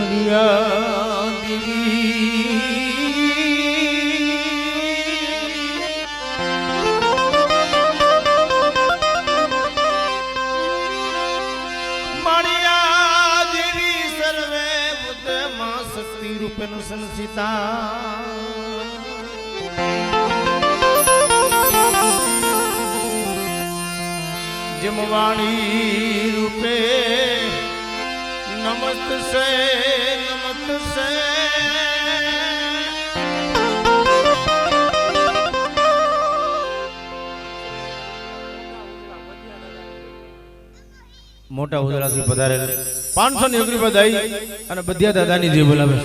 દુનિયા દેવી માળિયા દેવી સર્વે બુદ્ધ માં શક્તિ રૂપેણ સંસિતા જમવાણી રૂપે નમસ્ત સે નમસ્ત સે મોટા ઉદરાથી પધારેલ 500 ની અગ્રી બધાઈ અને બધિયા દાદાની જે બોલાવે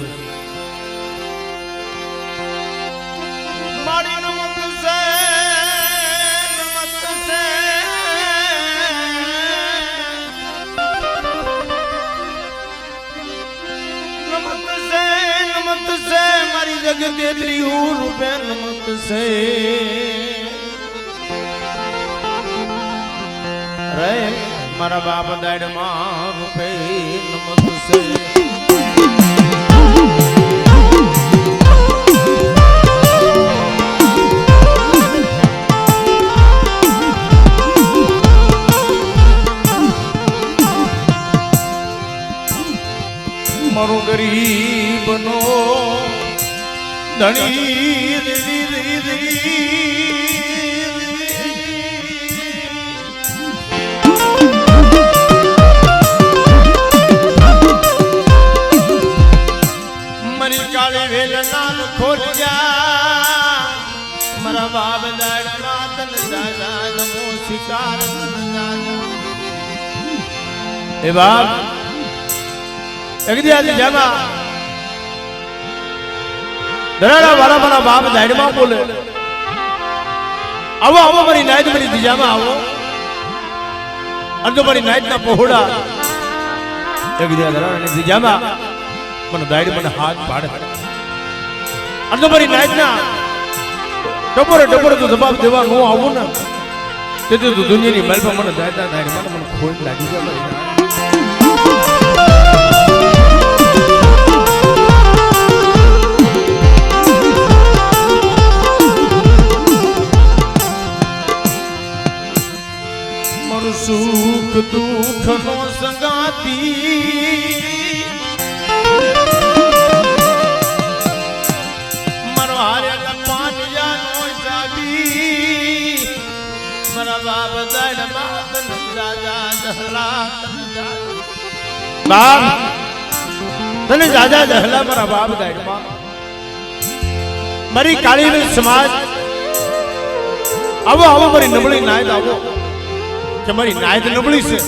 મારી નમસ્ત સે નમસ્ત સે नमत से मारी जगदेत्री रूपे नमत से रे मारा बाप दाड़ मां रूपे नमत से मारो गरीब नो धनी मरी काले वेल नाल खोल जा मरा बाप दाड़ मातन दादा नमो शिकार ए बाप एक दिया जामा दराड़ा वाला मारा बाप दाड़ में बोले आवो आवो मारी नाइट मेरी दिजामा आवो अंदो मारी नाइट ना पोहड़ा एक दिया दराड़ा ने दिजामा मन दाड़ मन हाथ पाड़ अंदो मारी नाइट ना टपोरे टपोरे तो जवाब देवा नो आवो ना ते तो दुनिया ની મલ પર મને દાડા દાડ મને ખોટ લાગી જાય सुख दुख नो संगाती मरो हारे पांच जानो जाबी मरा बाप दाड़ मातन जाजा जहला बाप तने जाजा जहला मरा बाप दाड़ मा मरी काली समाज आवो आवो मरी नबળી નાય आवो કે મારી નાયત નબળી છે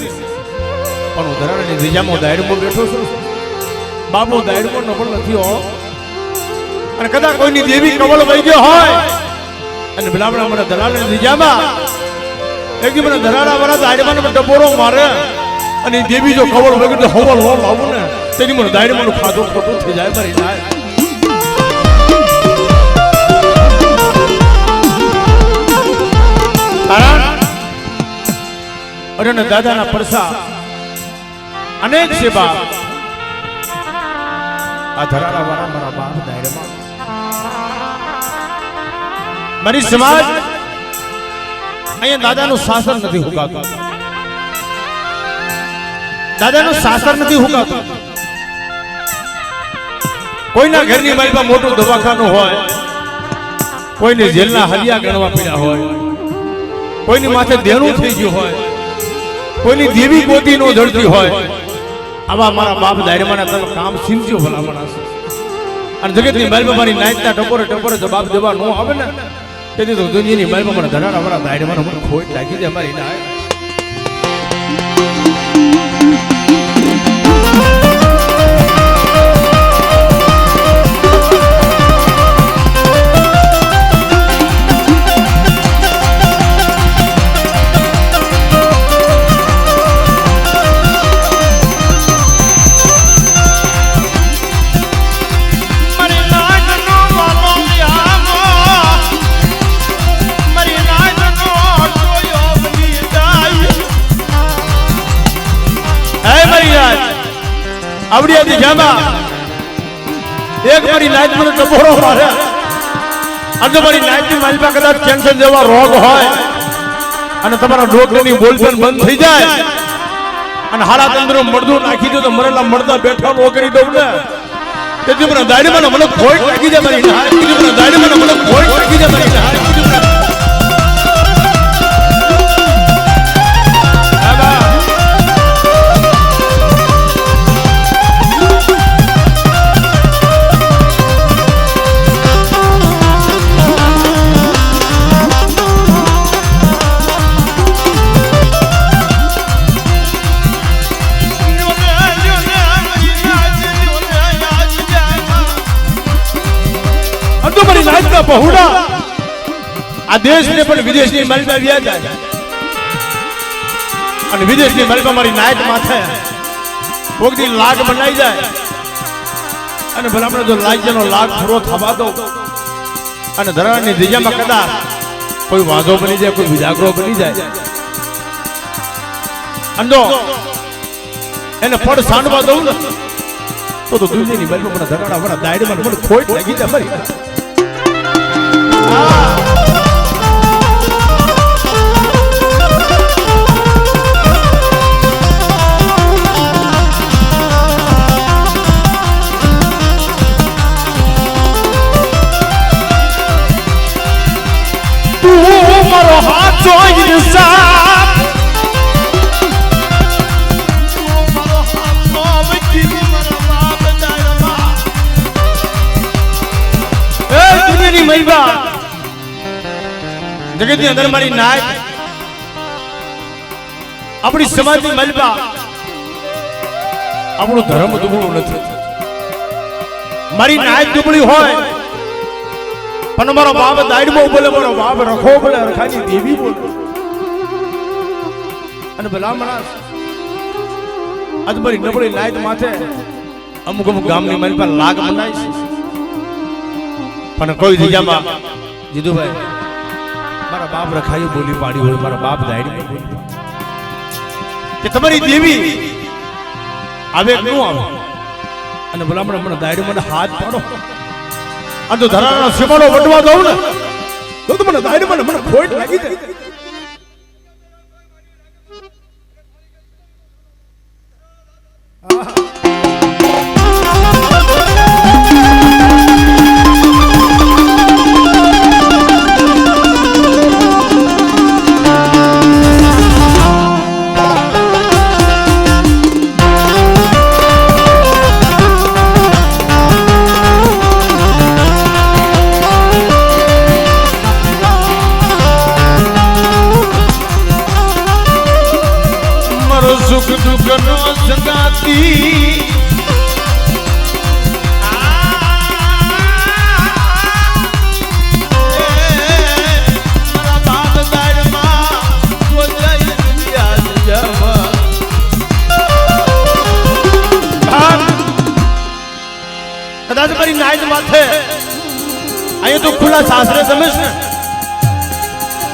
પણ ઉદાહરણની દિજામાં દાયડમાં બેઠો છું બાબો દાયડમાં નબળ નથી હો અને કદાચ કોઈની દેવી કવળ વહી ગયો હોય અને બલાબડા મને દલાલની દિજામાં એક મને દરાડા વાળા દાયડમાં મને ટપોરો મારે અને દેવી જો કવળ વહી ગયો હવલ હો લાવું ને તેની મને દાયડમાં ખાધો ખોટો થઈ જાય મારી નાય કારણ अरे दादा ना परसा अनेक से बाप आ धराड़ा वाला मारा बाप दायरे में मारी समाज अहीं दादा नु शासन नहीं हुकातो दादा नु शासन नहीं हुकातो कोई ना घर नी मारी पर मोटो दवाखानो होय कोई ने जेल ना हलिया गणवा पड्या होय कोई नी माथे देणू થઈ ગયું હોય कोई देवी गोती नो जड़ती होय आवा मारा बाप दायरेमाना तम काम सीमજો ભલામણ હશે અને જગતની માલમાં મારી નાયતના ટપોરે ટપોરે જવાબ દેવા નો આવે ને તેથી તો દુનિયાની માલમાં મને ધરાડા વાળા દાયરેમાનો મને ખોટ લાગી જાય મારી નાય आवड़िया दी जामा એક મારી નાઈટ મને ટપોરો મારે અને મારી નાઈટ ની મારી પાસે કદાચ કેન્સર જેવા રોગ હોય અને તમારા ડોક્ટરની બોલચાલ બંધ થઈ જાય અને હારા તંત્ર મળદું નાખી દો તો મરેલા મળદા બેઠા નો કરી દઉં ને તેથી મને દાડીમાં મને ખોટ લાગી જાય મારી નાઈટ મને દાડીમાં મને ખોટ લાગી જાય મારી નાઈટ બહુડા આ દેશને પણ વિદેશની મલબા વ્યા જાય અને વિદેશની મલબા મારી નાયક માથે કોકની લાગ બનાવી જાય અને ભલામણ જો લાગ્યનો લાગ પૂરો થવા દો અને ધરાની દિશામાં કદાચ કોઈ વાંધો બની જાય કોઈ વિજાગરો બની જાય અંદો એને પડ સાંડવા દઉં ને તો દુનિયાની મલબા મને ધરાડા વડા દાયડમાં મને ખોટ લાગી જાય મારી મારો હાથ જોઈને સાપ મારો હાથ મોવજી મારા બાપ દાયમા એ દુનિયાની મહિમા જગતની અંદર મારી નાય આપણી સમાજની મહિમા આપણું ધર્મ દુબળું નથી મારી નાય દુબળી હોય પણ મારો બાપ દાઈડમો બોલે મારો બાપ રખો બોલે રખાની દેવી બોલે અને ભલામણા આજ મારી નબળી લાઈટ માથે અમુક અમુક ગામની મારી પર લાગ બનાવી છે પણ કોઈ દિશામાં જીતુભાઈ મારા બાપ રખાયું બોલી પાડી હોય મારા બાપ દાઈડમો બોલી કે તમારી દેવી આવે કે ન આવે અને ભલામણા મને દાઈડમોને હાથ પાડો અને તો ધરાનો સીમાડો વટવા દઉં ને તો મને દાયડમાં મને ખોટ લાગી જાય સુખ દુઃખ નો સંગાતી મારા બાપ દાડમાં કદાચ મારી નાઈટ માથે અહીંયા તો ખુલ્લા સાસરે તમે છે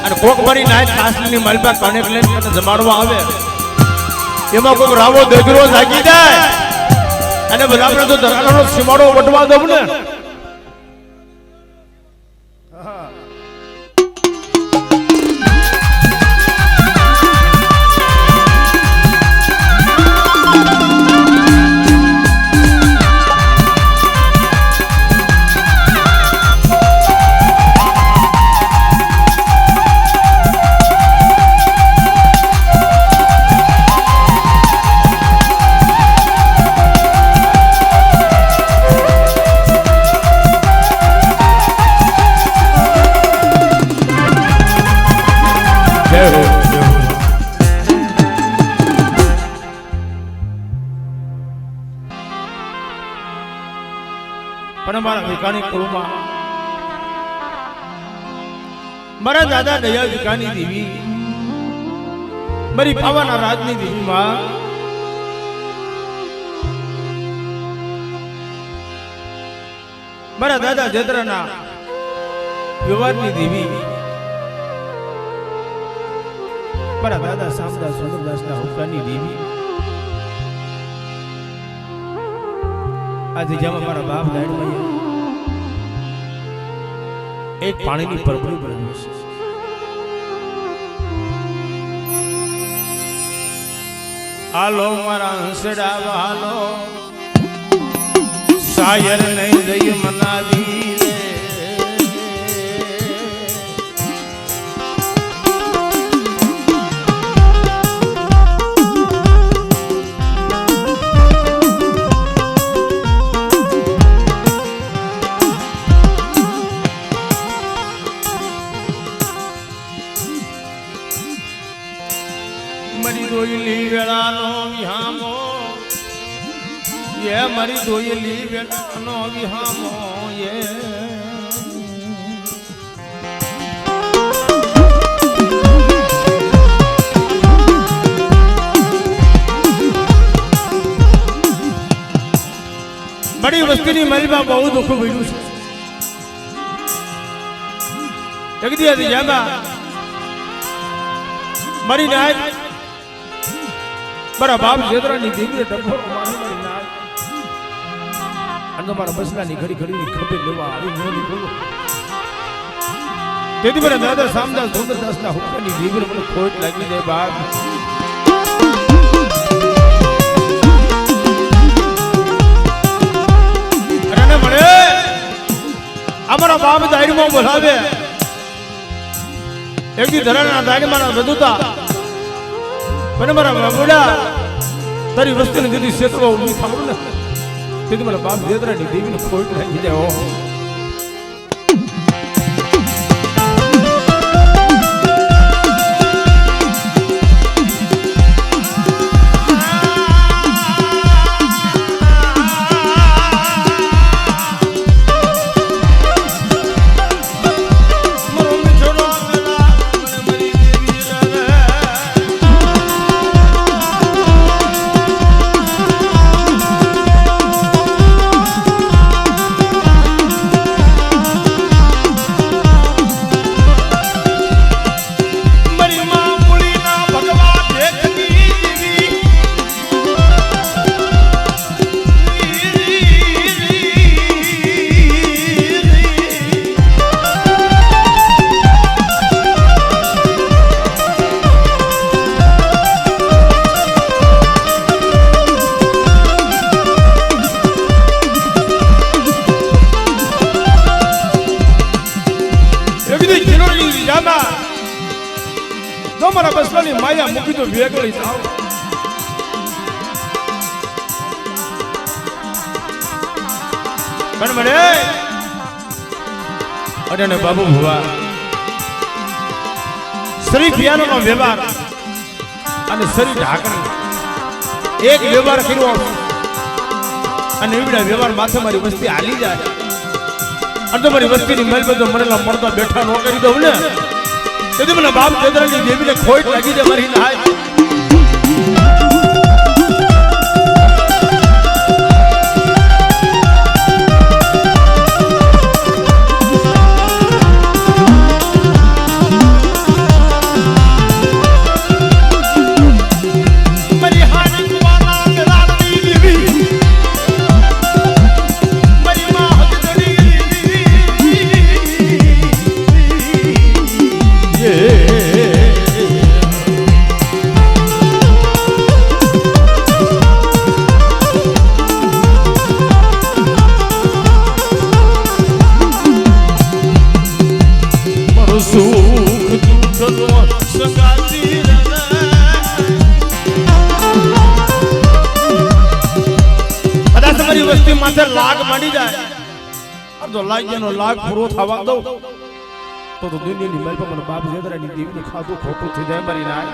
અને કોક મારી નાઈટ સાસરીની માલપા કનેક્ટ લઈને જમાડવા આવે એમાં કોઈ રાવો દેગરો જાગી જાય અને બરાબર તો ધરાનો સીમાડો વટવા દઉં ને પણ મારા વિકાની કુળમાં મારા દાદા દયા વિકાની દેવી મારી પાવાના રાજની દેવીમાં મારા દાદા જદરાના વ્યવહારની દેવી મારા દાદા સામદાસ સુંદરદાસના હુક્કાની દેવી આજે જેમ અમારા બાપ દાડમાં એક પાણીની પરબડી બની છે. હાલો મારા હંસડા હાલો શાયર નહીં દઈ મનાવી રે. મરી દોયલી વેળાનો વિહામો એ મરી દોયલી વેળાનો વિહામો એ બડી વસ્તીની મલમાં બહુ દુઃખ પડ્યું છે. એક દી હતી જાબા મારી નાય મારા બાપ જેદરાની દીકરી ડબ્બો મારી નાય અને મારા બસલાની ઘડી ઘડીની ખબર લેવા આવી નો નીકળો. તેથી મારા દાદા સામદાસ ધોંગરદાસના હુકમની દીકરી મને ખોટ લાગી જાય બાપ. અને મને અમારા બાપ દાયરમાં બોલાવે. એક દી ધરાના દાયરમાં વધુતા મને મારા બાબુડા તારી વસ્તુની દીદી ક્ષેત્રો ઊભી થાવું ને તેથી મારા બાપ જેદરાની દેવીને ખોટ લાગી જાય. મારા બસલાની માયા મૂકી તો વેગળી જાવ. પણ મને અને બાબુ ભુવા શ્રી પિયાનોનો વ્યવહાર અને શ્રી ઢાકણી એક વ્યવહાર કર્યો અને એવડા વ્યવહાર માથે મારી વસ્તી હાલી જાય અને મારી વસ્તીની મેલ બધો મને મળતા બેઠા ન કરી દઉં ને તેથી મને બાપ જેદરાની દેવીને ખોટ લાગી જાય મારી નાય. વસ્તી માથે લાગ માંડી જાય તો લાગ્યાનો લાગ પૂરો થવા દઉં તો દુનિયાની મેલ પર મને બાપ જેદરાની દેવીને ખાધું ખોટું થઈ જાય મારી નાય.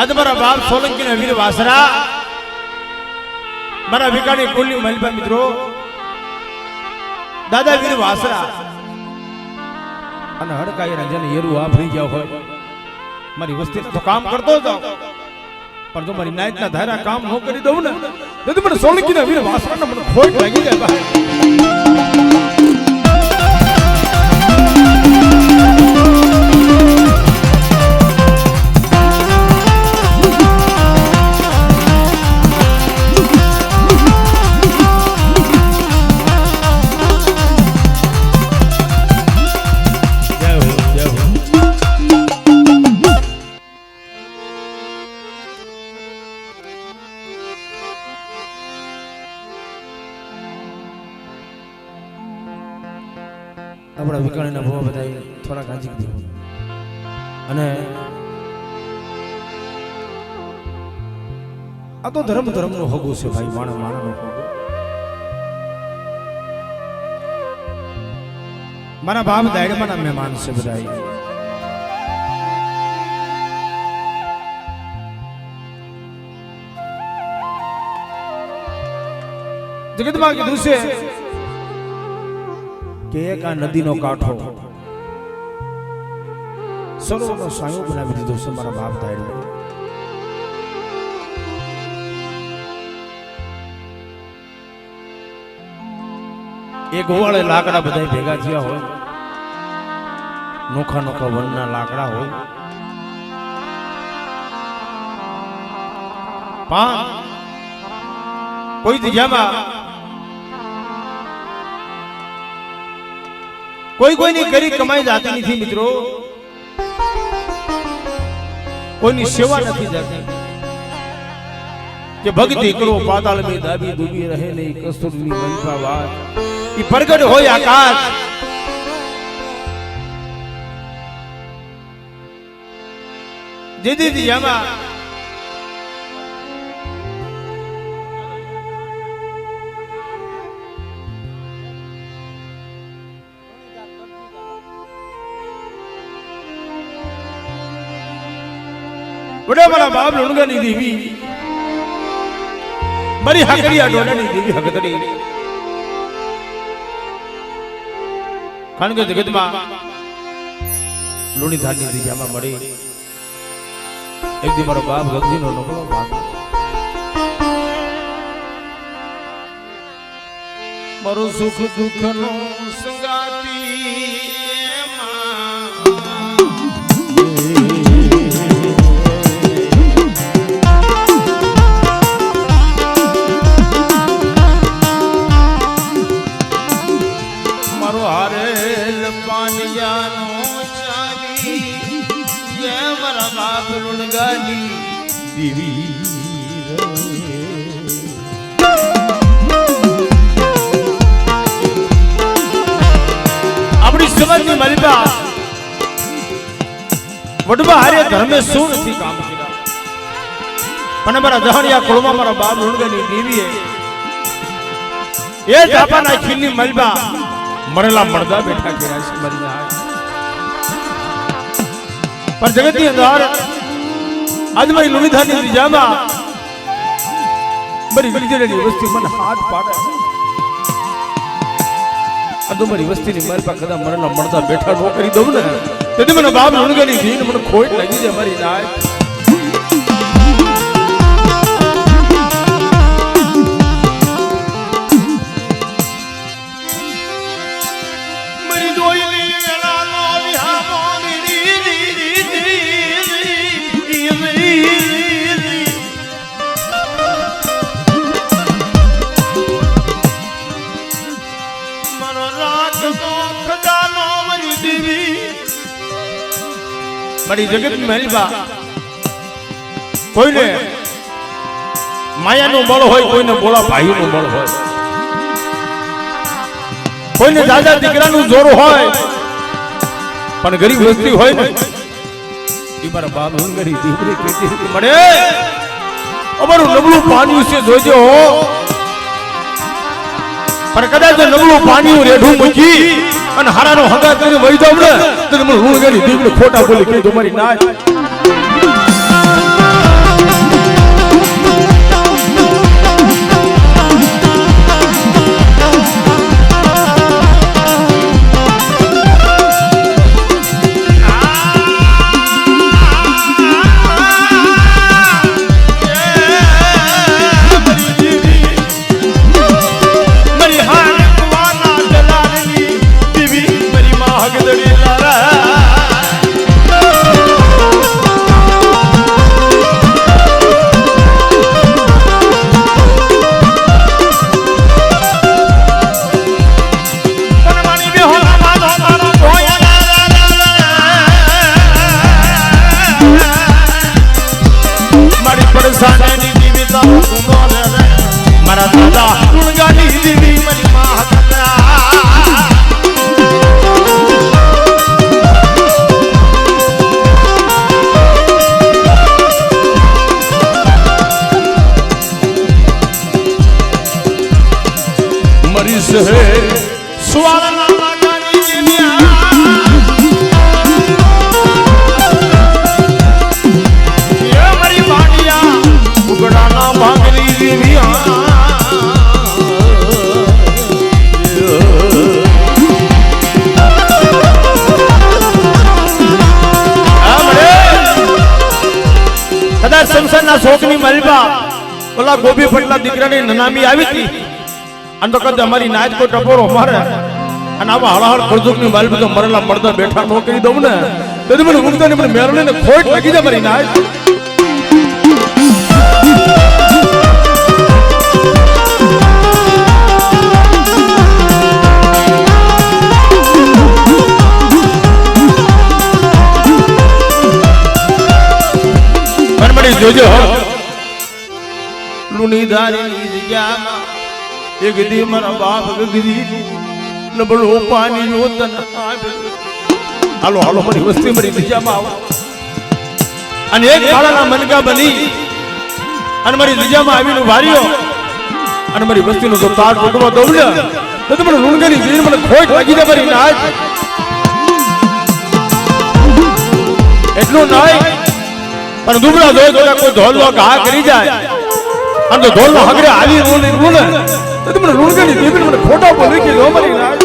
आज मारा बाप सोलंकी ने वीर वासरा मारा विकानी कुलनी मलबा मित्रों दादा वीर वासरा અને હડકાઈ ના જન હેરું આ ફરી ગયા હોય મારી વસ્તી તો કામ કરતો જાવ પણ જો મારી નાઈટ ના ધારા કામ ન કરી દઉં ને તો મને સોલંકી ના વીર વાસરા ને મને ખોટ લાગી જાય ભાઈ આપણા વિકાણીના ભવા બધા થોડા કાંજી દીધું અને આ તો ધર્મ નો હગો છે ભાઈ માણસ નો હગો મારા બાપ દાયરાના મહેમાન છે બધા જગતમાં કીધું છે કે એક આ નદીનો કાંઠો સરોવરનો સાયો બનાવી દીધો છે મારા બાપ દાયડો એક ઓવાળે લાકડા બધા ભેગા થયા હોય નોખા નોખા વનના લાકડા હોય કોઈ જગ્યામાં કોઈની કરી કમાઈ જાતી નથી મિત્રો કોઈની સેવા નથી જાતી કે ભક્તિ કરો પાતાળ में દાબી દુબી રહે નહીં કસ્તુરની મનપા વાત ઈ પ્રગટ હોય આકાશ જેદી યામાં बड़ा बड़ा बाप लुणगा नहीं देवी बड़ी हकरिया डोला नहीं देवी हकतरी कारण के जगत में लुणी धानी दिशा में मरे एक दिन मारो बाप गंजी नो नकलो बाप मारो सुख दुख नो संगाती अपनी समझ में मलबा वडवा हारे धर्म में सो नहीं काम किया पण मारा जहानिया कुळमा मारा बाप लुणगानी देवी है ये जापाना खिल्ली मलबा मरेला मर्दा बैठा के राशि मरी जाए पर जगत की अंदर आज मारी लुणी धानी दिजामा बड़ी गिरजड़ी वस्ती मन हाथ पाड़ा अदो मारी वस्ती ની મારી પાસે કદા મરેલા મરદા બેઠા નો કરી દઉં ને તેથી મને બાપ લણગાની દીન મને ખોટ લાગી છે મારી નાય बड़ी जगत में मलबा कोई ने माया नो बल होय कोई ने बोला भाई नो बल होय कोई ने दादा दीकरा नु जोर होय पण गरीब वस्ती होय ने ई मारा बाप हुंगरी दीकरी केती मडे અમારું નબળું પાણી છે જોજો पर कदाच नबळું પાણી રેઢું મૂકી અને હારાનો હંગા કરીને વઈ જાવ ને તો મને હું ગણી દીકરી ખોટા બોલી કે તમારી ના સાને દીવી તો ગુનો રે મારા દાદા ગુણગાની દીવી મારી માં હતા મરી સહે સુવાળા માગાની દેવ્યા એ મારી ભાડિયા ઉગડાના ભાગની દેવ્યા કદાચ સંસારના શોકની મલબા ઓલા ગોપી પટલા દીકરાની નનામી આવી હતી અને તો કદાચ અમારી નાચ કોઈ ટપોરો મારે અને આવા હળહળ ખરજુકની મલબી તો મરેલા મળતા બેઠા નો કરી દઉં ને તેથી મને ઊંઘતાની મને મેરણીને ખોટ લાગી જાય મારી નાચ જોજો લુની ધારી જગ્યામાં એક દી મારા બાપ ગગરી નબળો પાણી જોતન હાલો હાલો મારી વસ્તી મારી જગ્યામાં આવો અને એક કાળાના મનકા બની અને મારી જગ્યામાં આવીને વાર્યો અને મારી વસ્તીનો તો તાર તૂટવા દઉં ને તો મને લુણગાની જીર મને ખોટ લાગી જાય મારી નાચ એટલું નહીં પણ દુબળા જોઈ જોડે કોઈ ઢોલ નો ઘા કરી જાય અને તો ઢોલ નો હગરે આવી રૂને તો મને લુણગાની દેવી મને ખોટા પર લીખી દો મારી નાચ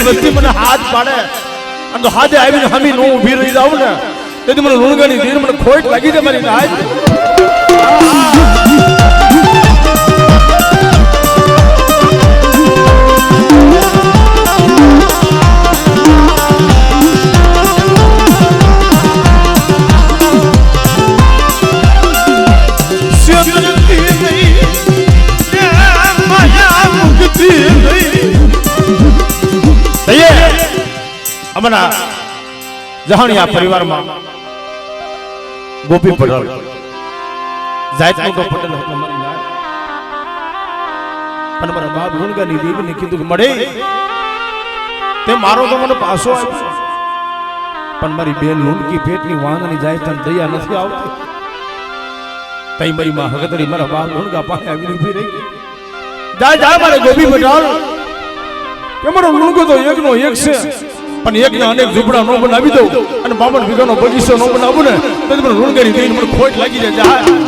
વસ્તી મને હાથ પાડે અને તો હાથે આવીને હમી નો ઊભી રહી જાવ ને તેથી મને લુણગાની ધીર મને ખોટ લાગી જાય મારી નાચ અમારા જહાણિયા પરિવારમાં ગોપી પટેલ જાતનો તો પટેલ હતો મારી નાચ પણ મારા બાપ લુણગાની દેવીને કીધું કે મળે તે મારો તો મને પાછો આવ્યો પણ મારી બેન લુણકી પેટની વાંગની જાય તને દયા નથી આવતી તઈ મારી માં હગતરી મારા બાપ લુણગા પાસે આવીને ઊભી રહી જા જા મારે ગોપી પટેલ કે મારો લુણગો તો એકનો એક છે પણ એક ને અનેક ઝૂંપડા નો બનાવી દઉં અને 52 વીઘાનો બગીચો નો બનાવું ને તો મને લુણગાની દેવીને મને ખોટ લાગી જાય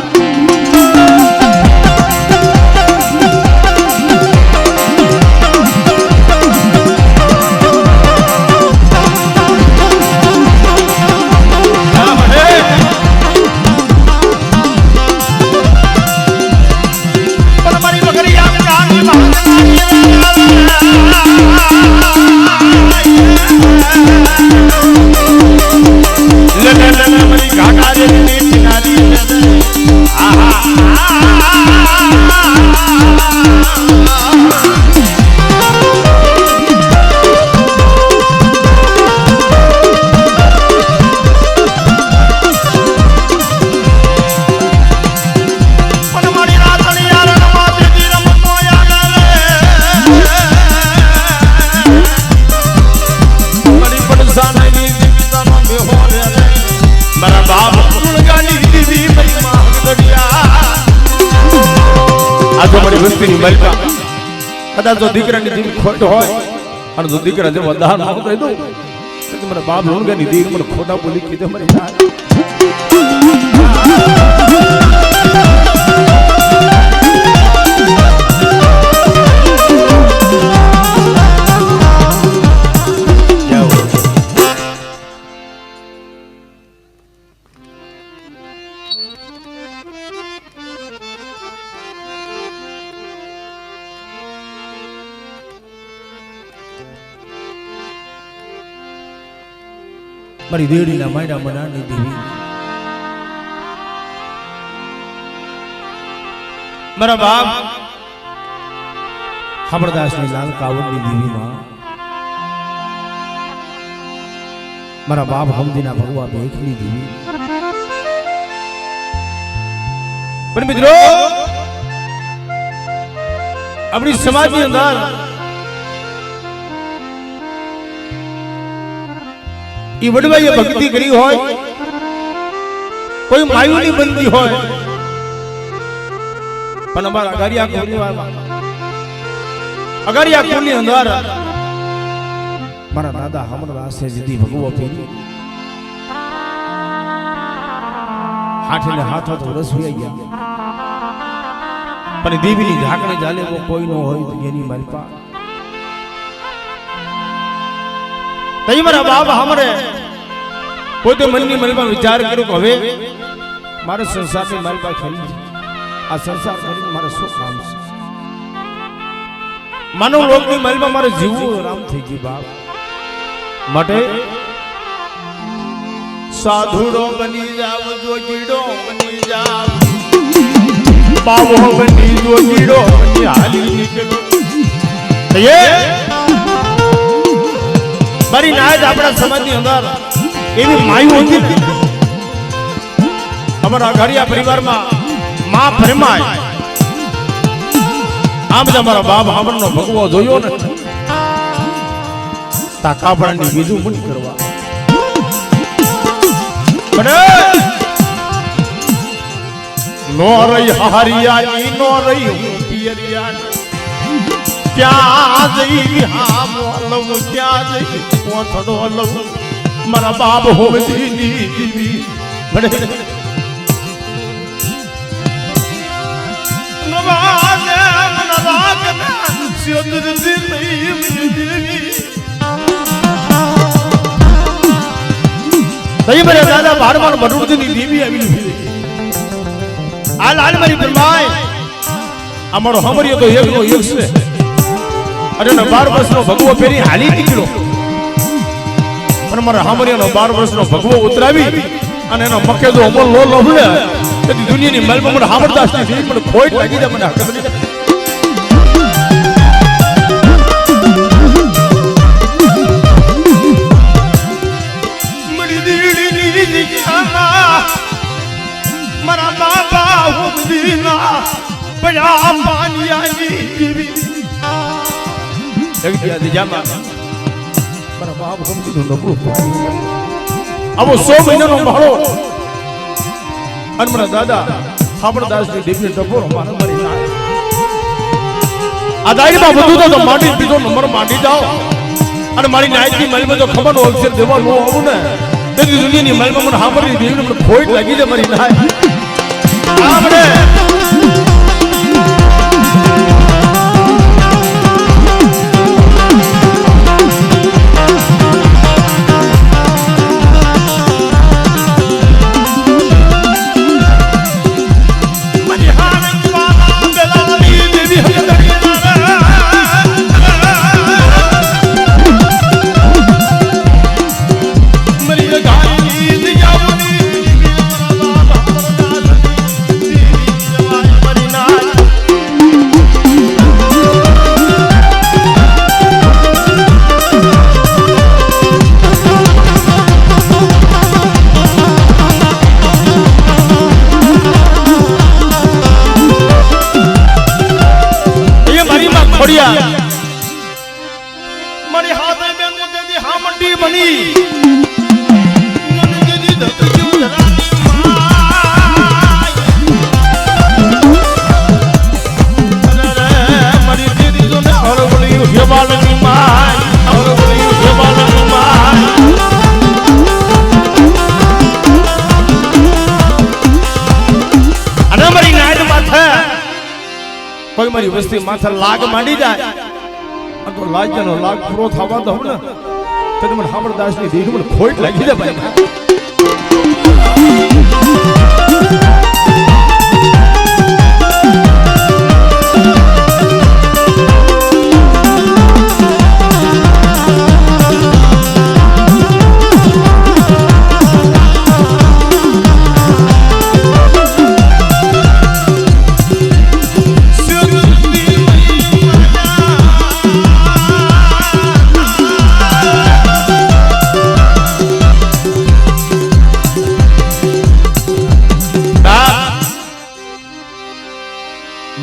વસ્તીની મલકા કદાચ જો દીકરાની દિલ ખોટ હોય અને જો દીકરા જેવો દાન ન દઈ દઉં તો મને બાપ લુણગાની દીકરી મને ખોટા બોલી કીધે મારી નાચ મારી દેડીના માયડા મનાની દેવી મારા બાપ ખબરદાસની લાલ કાવડની દેવી માં મારા બાપ હમદીના ભગવા ભેખની દેવી પણ મિત્રો આપણી સમાજની અંદર ઈ વડવાઈએ ભક્તિ કરી હોય કોઈ માયુની બંદી હોય પણ અમારા અગારિયા કુળની અંદર મારા દાદા હમણાં જીદી ભગવો ફેરી હાથે હાથ હાથ રસવી ગયા પણ દેવીની ઝાકણી ચાલે કોઈ નો હોય તો એની માલપા તઈ મારા બાપ હમરે પોતે મનની મલમાં વિચાર કર્યો કે હવે મારે સંસારની માલપા ખેલી આ સંસાર કરીને મારે શું કામ છે માનવ લોકની મલમાં મારે જીવવું રામ થઈ ગયું બાપ માટે સાધુડો બની જાવ જોગીડો બની જાવ બાવો બની જોગીડો બની હાલી નીકળો એ મારી નાયત આપણા સમાજની અંદર એવી માયુ હતી અમારા ઘરિયા પરિવારમાં માં ફરમાય આમ જ અમારા બાપ હામણનો ભગવો જોયો ને તા કાપડાની બીજું મુન કરવા નો રહી હરિયાની નો રહી પિયરિયાની ક્યાં જઈ હા મોલવ ક્યાં જઈ પોથડો લવ મારા બાપ હોમજીની દીવી નવાને મનવાગને સિયોદર દીવી દેવી તઈ મારે દાદા બારમાન બડુડની દેવી આવી આ લાલ મારી પરમાય અમારો હમરિયો તો એકનો એક છે અરે 12 વર્ષનો ભગવો ફેરી હાલી નીકળ્યો અને મારા હમરિયાનો 12 વર્ષનો ભગવો ઉતરાવી અને એનો મકેદો અમલ લો લોભલે તેથી દુનિયાની માલમાં મને હામરદાસ ની દેવી મને ખોટ લાગી જાય મને મડી દીડી દીજાના મારા બાબા હુમદીના બડા પાનિયાની દેવી જગદિયા દીજામાં મારા બાપ હુમદીનો નબળું આવો 100 મહિનાનો મહળો અને મારા દાદા હામરદાસ ની દેવીને ટપોરો મારી નાય આ દાઈમાં બધું તો માટી પીધો નંબર માંડી જાઓ અને મારી નાયતની મલમાં જો ખબર નો અક્ષર દેવા નો આવું ને તેથી દુનિયાની મલમાં મને હામરની દેવીને મને ખોટ લાગી જાય મારી નાય આપણે મારી હાથે બેન મુદે દી હામંડી બની મને દીદી દત ક્યું ધરાની માય મારી દીદી જો ને હરવળી હેવાલની માય હરવળી હેવાલની માય અને મારી નાયત માથે કોઈ મારી વસ્તી માથે લાગ માંડી જાય તો લાજનો લાગ પૂરો થવા દો ને તો મને હામરદાસ ની દેવી મને ખોટ લાગી જાય ભાઈ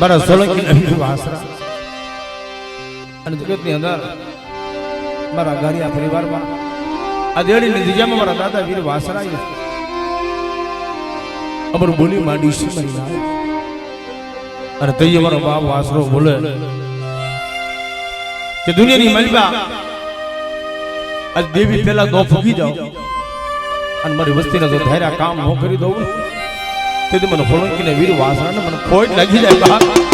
મારા સોલંકી નવી વાસરા અને જગતની અંદર મારા ગારિયા પરિવારમાં આ દેડીની દિજામાં મારા દાદા વીર વાસરા અમર બોલી માંડી છે મારી નામ અને તઈએ મારો બાપ વાસરો બોલે કે દુનિયાની મલબા આજ દેવી પહેલા દો ફૂકી જાઓ અને મારી વસ્તીના જો ધાર્યા કામ ન કરી દઉં તેથી મને સોલંકીને વીર વાસરાને મને ખોટ લાગી જાય બા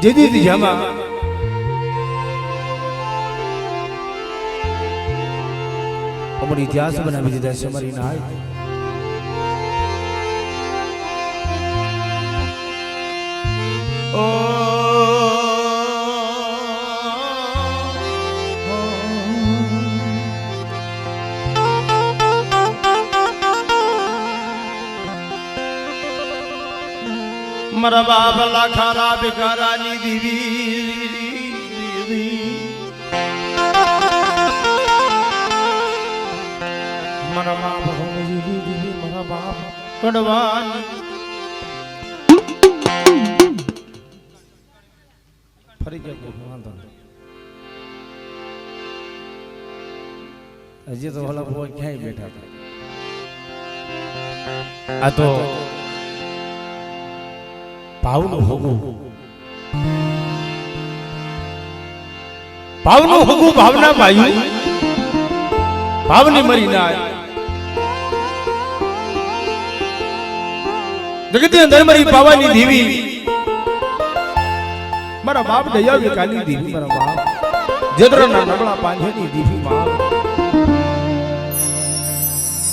જેદી દિજામાં અમારી ઇતિહાસ બનાવી દીધા છે અમારી નાય ઓ મારા બાપ લાખારા ભિખારાની દીવી મારા બાપ દીવી મારા બાપ કડવાની ફરી ગયા હજી તો ઓલા કોઈ ક્યાંય બેઠા હતા આ તો ભાવનું હોગું ભાવના ભાઈ ભાવની મરી ના જગતની અંદર મરી પાવાની દેવી મારા બાપ દયાવી કાલી દેવી મારા બાપ જેદરના નબળા પાંજેની દેવી માં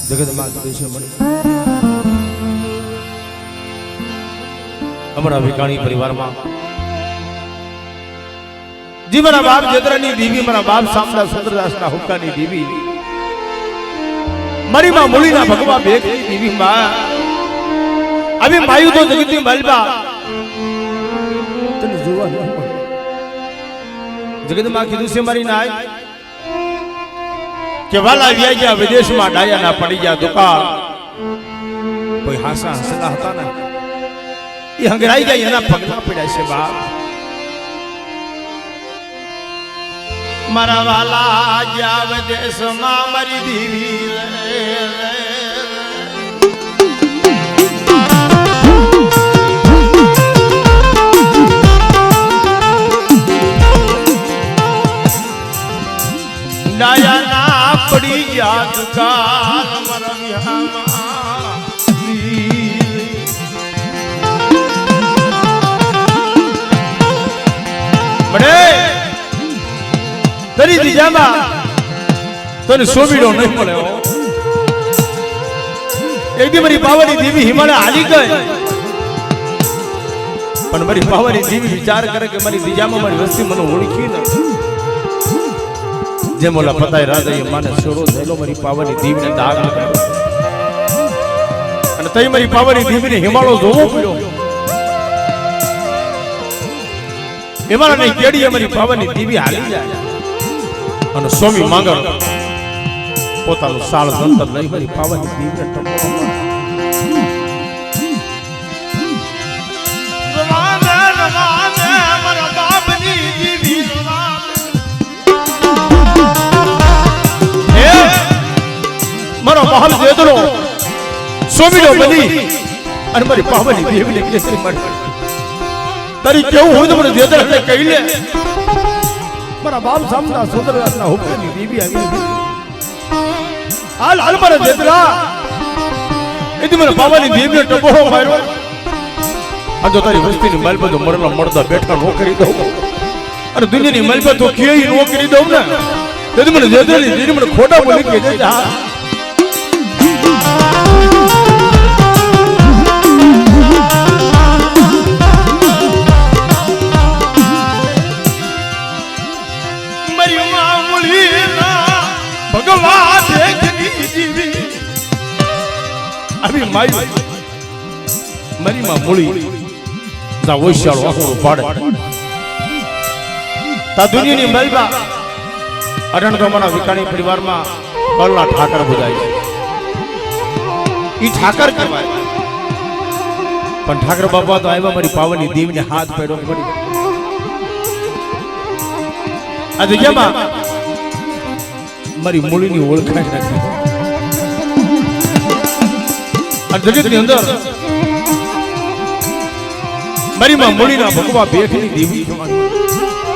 જગતમાં દેશે મળી અમારા વિકાણી પરિવારમાં જી મારા બાપ જેદરાની દેવી મારા બાપ સામદા સુંદરદાસના હુક્કાની દેવી મારી માં મૂળીના ભગવા ભેગની દેવી માં આવી માયુ તો જગતની માલબા તને જોવા ન મળે જગતમાં કીધું છે મારી નાય કે વાલા વ્યા ગયા વિદેશમાં ડાયા ના પડી ગયા દુકાળ કોઈ હાસા હસલા હતા ને એ હંગરાઈ ગયા એના પગલા પડ્યા છે બાપ મારા વાલા ગયા વિદેશમાં મારી દેવી ડાયા ના પડી ગયા દુકાળ મારા વિહામાં બડે તરી દિજામાં તને સોબીડો નહીં મળે એક દી મારી પાવાની દેવી હિમાલય હાલી ગઈ પણ મારી પાવાની દેવી વિચાર કરે કે મારી દિજામાં મારી વસ્તી મને ઓળખી ને જે મોલા પતાય રાજાએ માને છોડો થયેલો મારી પાવાની દેવીને દાગ અને તઈ મારી પાવાની દેવીને હિમાલય જોવો પડ્યો એમાં નહીં કેડી અમારી પાવાની દેવી હાલી જાય અને સ્વામી માંગણ પોતાનું સાળ સંતર લઈ મારી પાવાની દેવીને ટપકો બહાલ જેદરો સોમીનો બની અને મારી પાવની દેવીને કેસરી માટે તારી કેવું હોય તો મને જેદરાને કહી લે મારા બાપ સામના સુંદરનાથના હુકમની દેવી આવી હાલ હાલ મારા જેદરા એથી મને પાવાની દેવીને ટબોહો માર્યો આ જો તારી વસ્તીની માલ પર મરલા મળતા બેઠા નો કરી દઉં અને દુનિયાની માલ પર તો કેય નો કરી દઉં ને તેથી મને જેદરાની દેવી મને ખોટા બોલી કે છે હા મારી માં મૂળી જા ઓશિયાળો આખો પાડે તા દુનિયાની મલબા અરણ તો મારા વિકાણી પરિવારમાં બળના ઠાકર બુજાય છે ઈ ઠાકર કહેવાય પણ ઠાકર બાપા તો આવ્યા મારી પાવનની દેવીને હાથ પેડો પડી આ જગ્યામાં મારી મૂળીની ઓળખાણ નથી આ જગતની અંદર મારી માં મૂળીના ભગવા ભેખની દેવી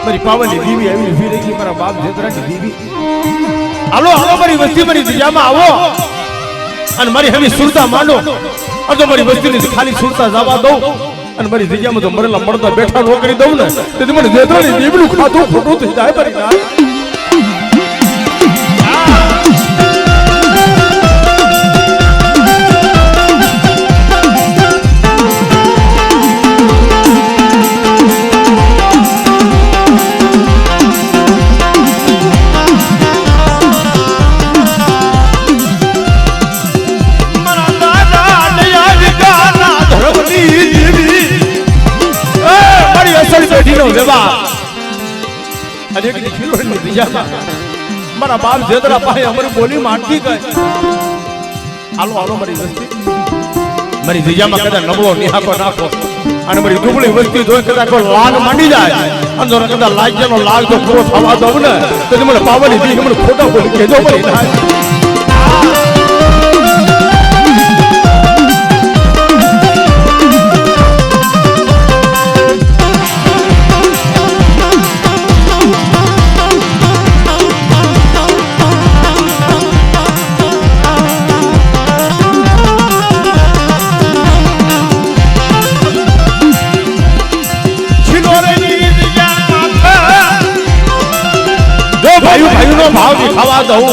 મારી પાવનની દેવી આવી ઉભી રહી છે મારા બાપ જેદરાની દેવી હાલો હાલો મારી વસ્તી મારી દિશામાં આવો અને મારી હમી સુરતા માંડો અને તો મારી વસ્તીની ખાલી સુરતા જવા દઉં અને મારી દિશામાં તો મરેલા મળતા બેઠા નો કરી દઉં ને તેથી મને જેદરાની દેવીનું ખાતું ખોટું થઈ જાય મારી ના મારા બાપ જેદરા પાસે અમારી બોલી માંડતી ગઈ હાલો હાલો મારી વસ્તી મારી દિજામાં કદાચ નબળો નિહાકો નાખો અને મારી દુબળી વસ્તી જોઈ કદાચ કોઈ લાગ માંડી જાય અંદર કદાચ લાગ્યાનો લાગ તો પૂરો થવા દઉં ને તો મને પાવાની દી મને ખોટા બોલી કેજો મારી ના ભાવ ખાવા દઉં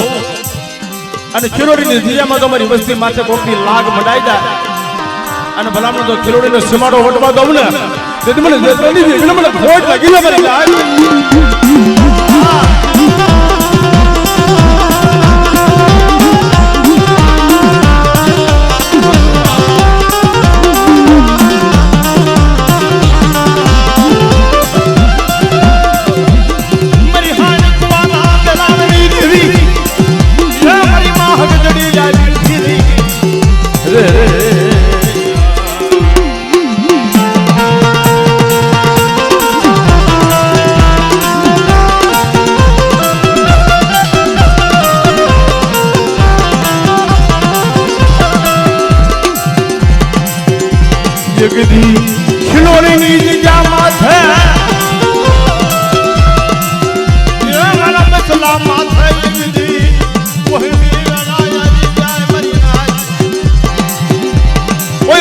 અને ખીરોડીની દિયામાં તો મારી વસ્તી માથે કોકની લાગ મંડાઈ જાય અને ભલામણ તો ખીરોડીનો સીમાડો વટવા દઉં ને તેથી મને જેદરાની દેવીને મને ખોટ લાગી જાય મારી લાગ ખિલોડીની દિજા માથે મારા મસલા માથે કોઈ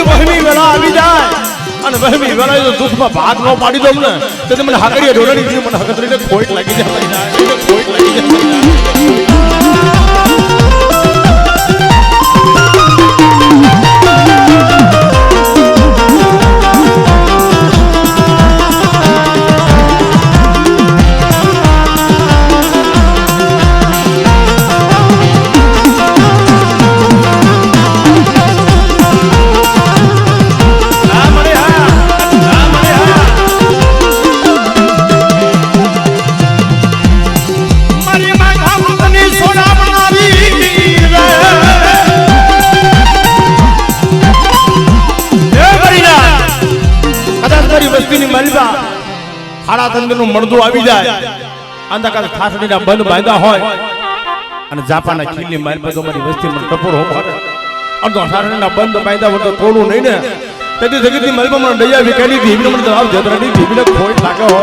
વહમી વેળા આવી જાય અને વહમી વેળા જો દુઃખમાં ભાગ ન પાડી દઉં ને તો મને હાકડીએ ઢોળાડી મને હકતરીને ખોટ લાગી જાય ખોટ લાગી જાય હાડા તંદનું મળદું આવી જાય અંધકાર થાસડીના બંધ બાંધા હોય અને જાપાના ખીલી માલ પર તમારી વસ્તી મને ટપોર હોમારે અડધો સારણના બંધ બાંધા વડો થોડું નહીં ને તેથી જગતની માલમાં મને દયા વિકાલી હતી એમને મને જવાબ જતરાની ધીમીને ખોટ લાગે હો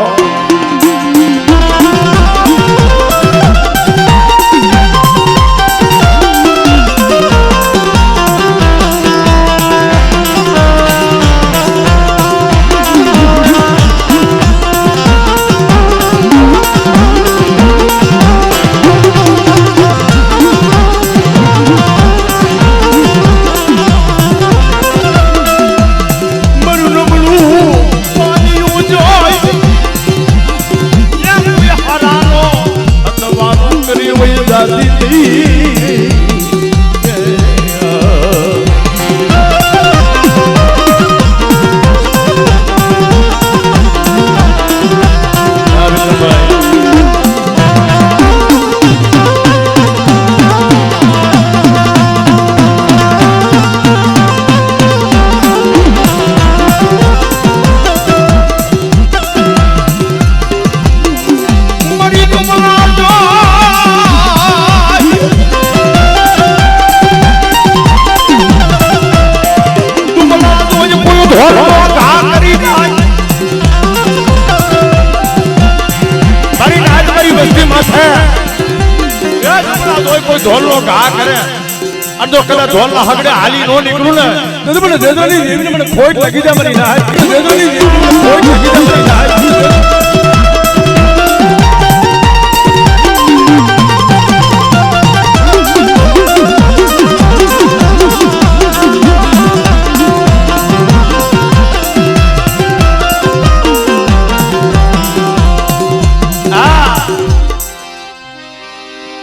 ઢોલનો ઘા કરે અડધો કલાક ઢોલના હગડે હાલી નો નીકળું ને તો મને દેદરાની દેવીને મને ખોટ લાગી જાય મારી ના દેદરાની દેવીને ખોટ લાગી જાય મારી ના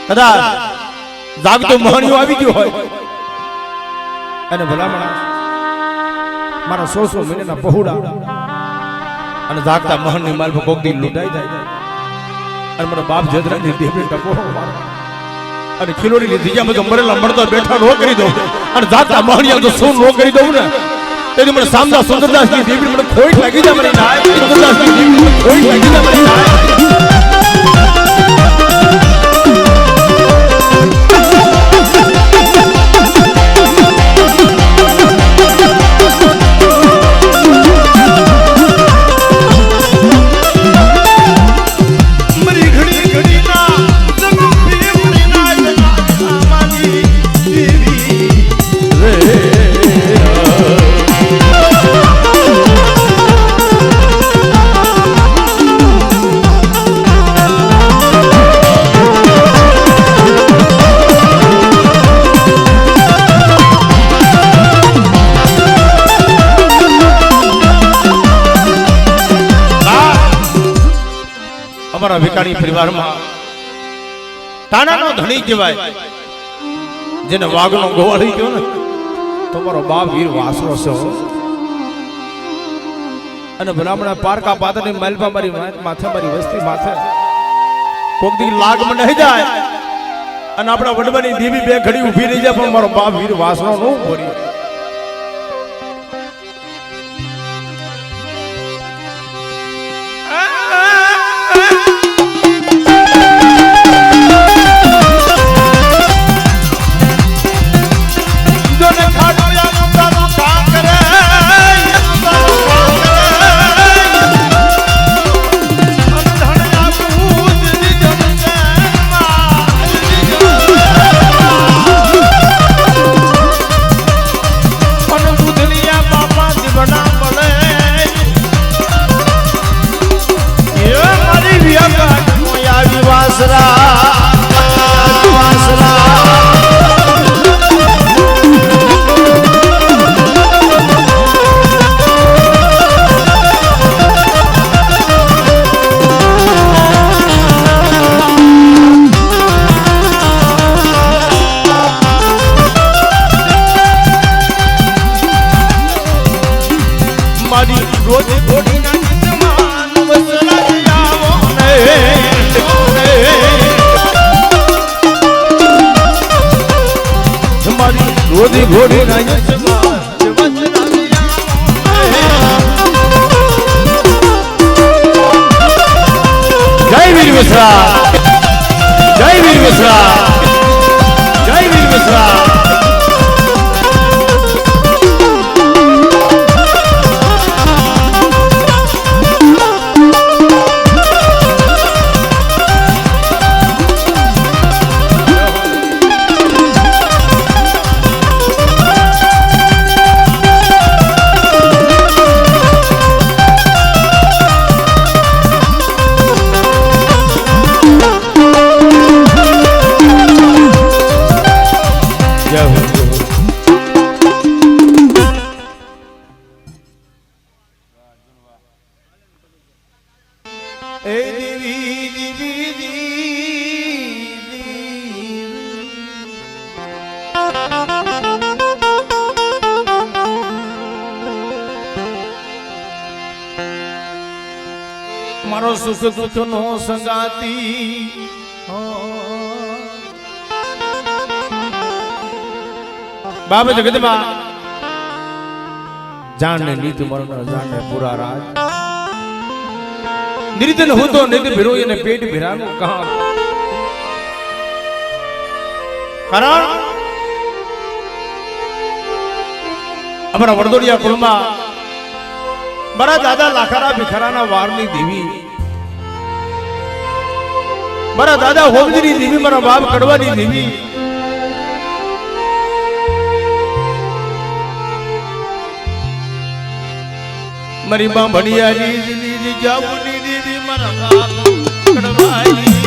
કદાચ જાગતો મહાણિયો આવી ગયો હોય અને ભલામણા મારા 100 મહિનાના પહોળા અને જાગતા મહાણની માલ પર કોક દી લૂંટાઈ જાય અને મારા બાપ જદરાની દેવને ટકો અને ખીલોડીની દીજામાં જો મરેલા મળતો બેઠા નો કરી દઉં અને જાગતા મહાણિયા જો શું નો કરી દઉં ને તેથી મને સામદા સુંદરદાસની દેવી મને ખોટ લાગી જાય મારી નાય સુંદરદાસની દેવી મને ખોટ લાગી જાય મારી નાય અમારા વિકાણી પરિવારમાં તાનાનો ધણી કહેવાય જેને વાઘનો ગોવાળી ગયો ને તો મારો બાપ વીર વાસરો છે અને ભલામણા પારકા પાતરની માલપા મારી માથે મારી વસ્તી માથે કોક દી લાગ મને નહીં જાય અને આપણા વડવાની દેવી બે ઘડી ઊભી રહી જાય પણ મારો બાપ વીર વાસરો નો બોલી રોદી ઘોડી ના જય વીર મિશ્રા જય વીર મિશ્રા મારો સુખ દુઃખ નો સંગાતી બાપ જગતમાં જાણને નીત મરણ જાણને પૂરા રાજ નિર્જન હું તો નિત ભીરો એને પેટ ભીરાનું કામ કારણ અમારા વડોદરિયા કુળમાં મારા દાદા લાખારા ભિખારાના વારની દેવી મારા દાદા હોમજીની દેવી મારા બાપ કડવાની દેવી મારી બા ભણિયાની દીદી જાવુની દીદી મારા બાપ કડવાની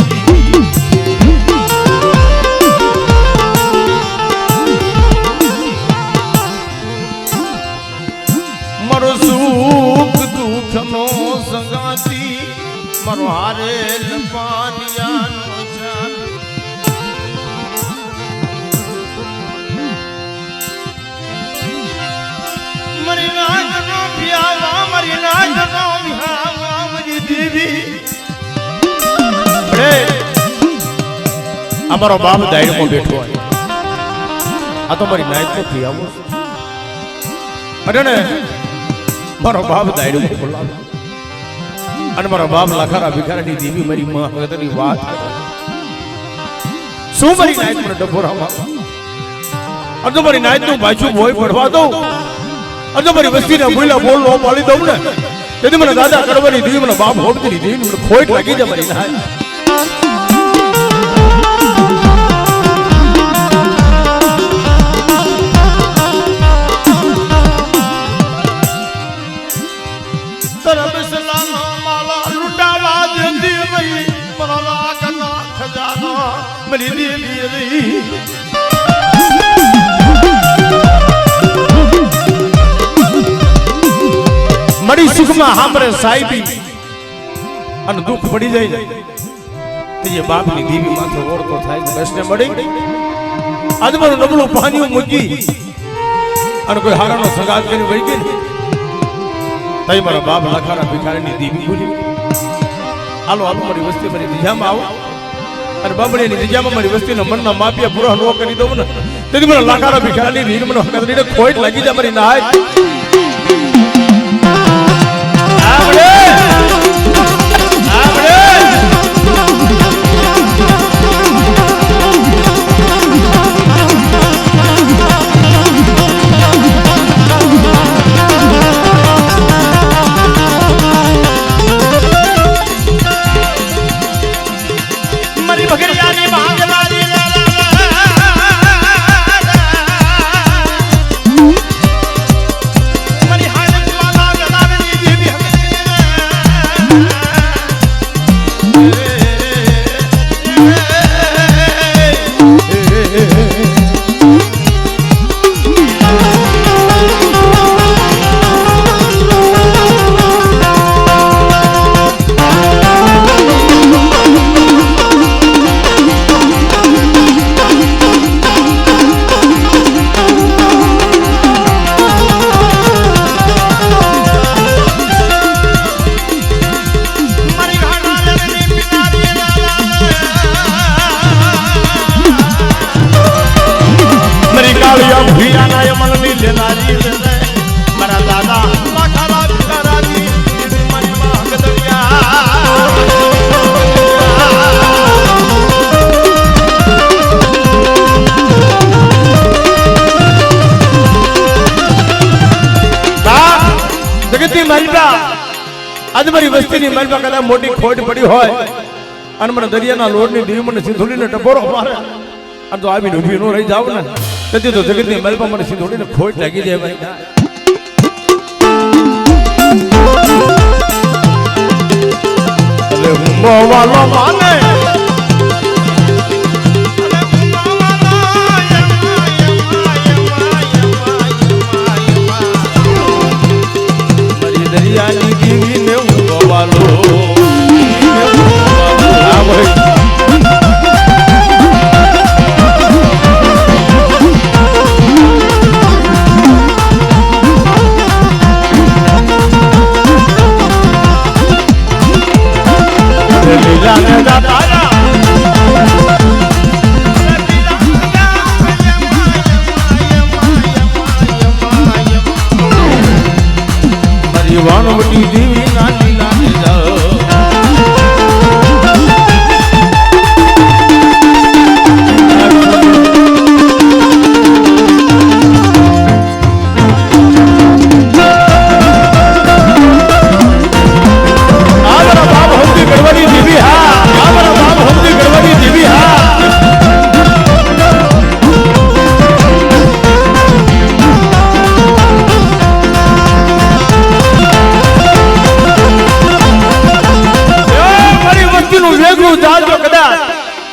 મારો સુખ દુઃખ નો સંગાતી મારો હારેલ પાનિયાનો જાન મારી નાજનો પિયાવા મારી નાજનો વિહાવા મારી દેવી રે અમારો બાપ દાયડમાં બેઠો હોય આ તો મારી નાજનો પિયાવો અરે ને મારો બાપ દાયડમાં બોલાવે અને મારો બાપ લાખારા ભિખારાની દેવી મારી માં ભગતની વાત શું મારી નાયત મને ડબોરામાં અર્ધો મારી નાયત નું પાછું ભોય પડવા દઉં અર્ધો મારી વસ્તીને ભૂલા બોલ નો પાડી દઉં ને તેથી મને દાદા કડવાની દેવી મને બાપ હોડતી દેવી મને ખોટ લાગી જાય મારી નાયત મરી સુખમાં હામરે સાહેબી અને દુઃખ પડી જાય તે બાપની દેવી માથે ઓળતો થાય બેસને મળી આજમાનું નબળું પાણીઓ મૂકી અને કોઈ હારાનો સંગાત કરી વહી ગઈ તઈ મારા બાપ લખારા ભિખારીની દેવી ભૂલી હાલો હાલો મારી વસ્તી મારી દિજામાં આવો અને બાબડીની દિજામાં મારી વસ્તીના મનના માપિયા પૂરા ન કરી દઉં ને તેથી મને લાખારા ભિખારીની રીણ મને હકતરીને ખોટ લાગી જાય મારી નાય મારી હાલત વાલા આજ મારી વસ્તીની માલમાં કદાચ મોટી ખોટ પડી હોય અને મને દરિયાના લોટની દેવી મને સિંધુડીને ટપોરો મારે અને તો આવીને ઊભી ન રહી જાવ ને તેથી તો જગતની માલમાં મને સિંધુડીને ખોટ લાગી જાય ભાઈ અરે હું મોવાલો માને દરિયાની દેવીને હું ગવાલો વાણવટી દેવી નાની નાની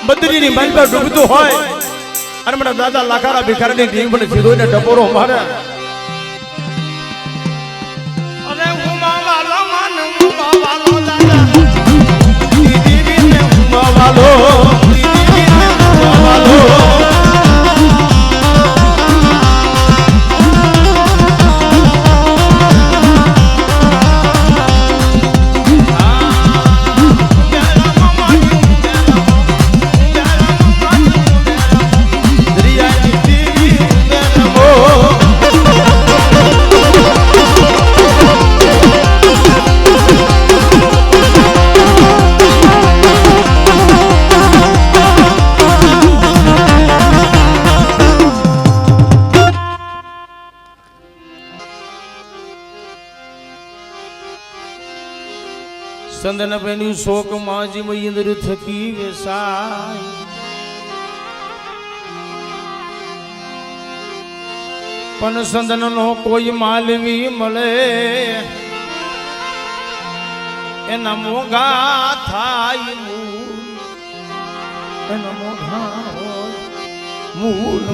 બદરીની માલપા ડૂબતું હોય અને મને દાદા લાખારા ભિખારીની દેવી મને સીધોઈને ટપોરો મારે અને હું માવાલો માન હું માવાલો દાદા દેવીને હું માવાલો દેવીને હું માવાલો સંદન પેની શોક માજી મયંદ્ર થકી વેસાય પણ સંદન નો કોઈ માલવી મળે એના મોઘા થાય એના મોઘા હોય મૂલ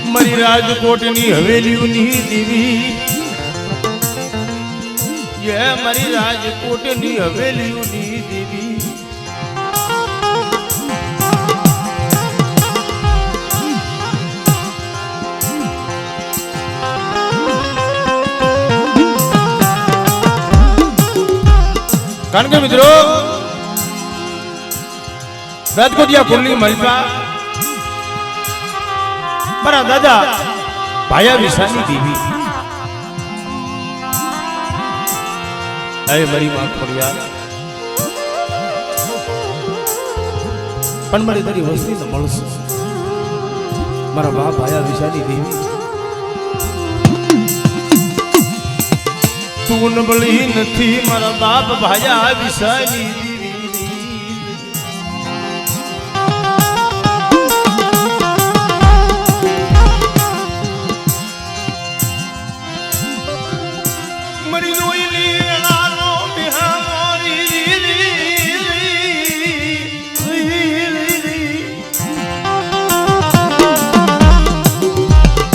મારી રાજકોટની હવેલીઓની દેવી ये મારી રાજકોટની હવેલીઓની દેવી કારણ કે મિત્રો રાજકોટિયા કુલની મલપા મારા દાદા ભાયા વિશાની દેવી અરે મારી માં ખોડિયા પણ મારી તારી વસ્તી ન મળશે મારા બાપ ભાયા વિશાની દેવી તું નબળી નથી મારા બાપ ભાયા વિશાની દેવી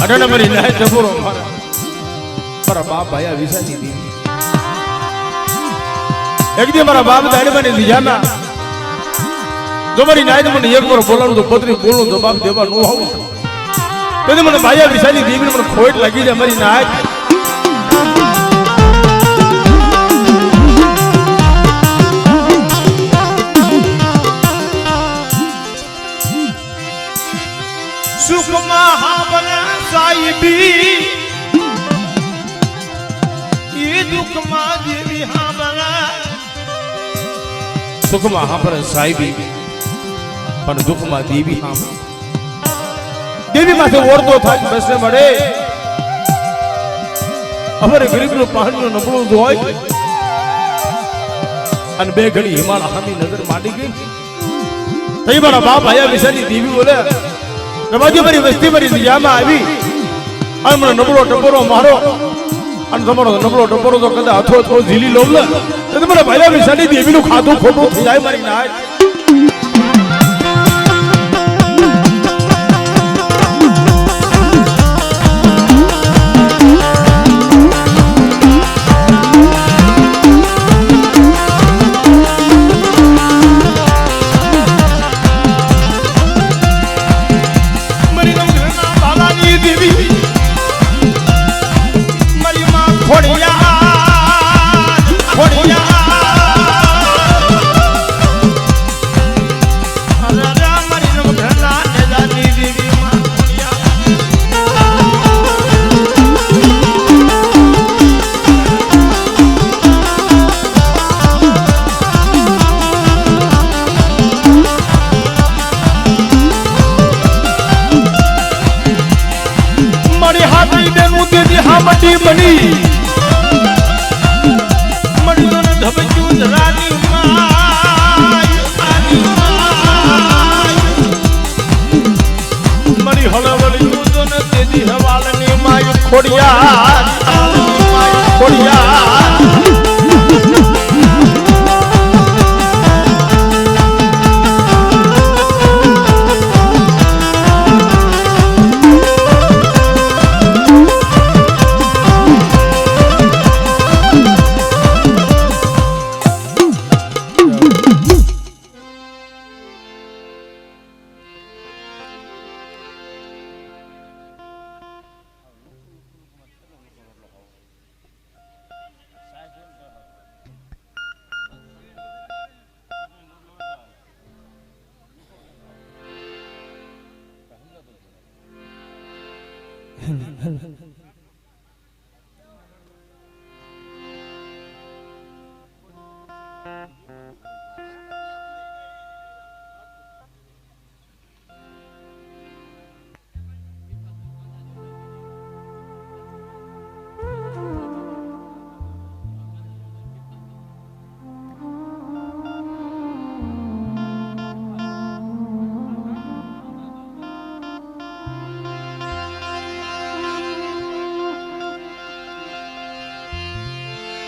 અઢાર મરી નાય જબરો મારા બાપ ભાયા વિશાની દેવી એક દી મારા બાપ દાડે મને લીજાના જો મારી નાય મને એક વાર બોલાવું તો પત્રી બોલું તો બાપ દેવા નો આવું તેથી મને ભાયા વિશાની દેવી મને ખોટ લાગી જાય મારી નાય સુખમાં હાબલા સાઈબી ઈ દુઃખમાં દેવી હાબલા સુખમાં હાંભળે સાહેબી પણ દુઃખમાં દેવી હાંભળે દેવી માથે ઓરતો થાય બેસને મળે અમારે ગરીબનું પાણીનું નબળું હોય અને બે ઘડી હિમાલ હામી નજર માંડી ગઈ તઈ મારા બાપ આયા વિશાની દેવી બોલે રવાજી મારી વસ્તી મારી દિશામાં આવી અને મને નબળો ટપોરો મારો અને તમારો નબળો ટપોરો તો કદાચ હાથો તો ઝીલી લોવ ને તો તમારા ભાઈયા વિશાની દેવીનું ખાધું ખોટું થઈ જાય મારી નાય બની મણિયો ને ધબક્યું રાની મરી હળવળી તો ને તેજી હવાલની માય ખોડિયા ખોડિયા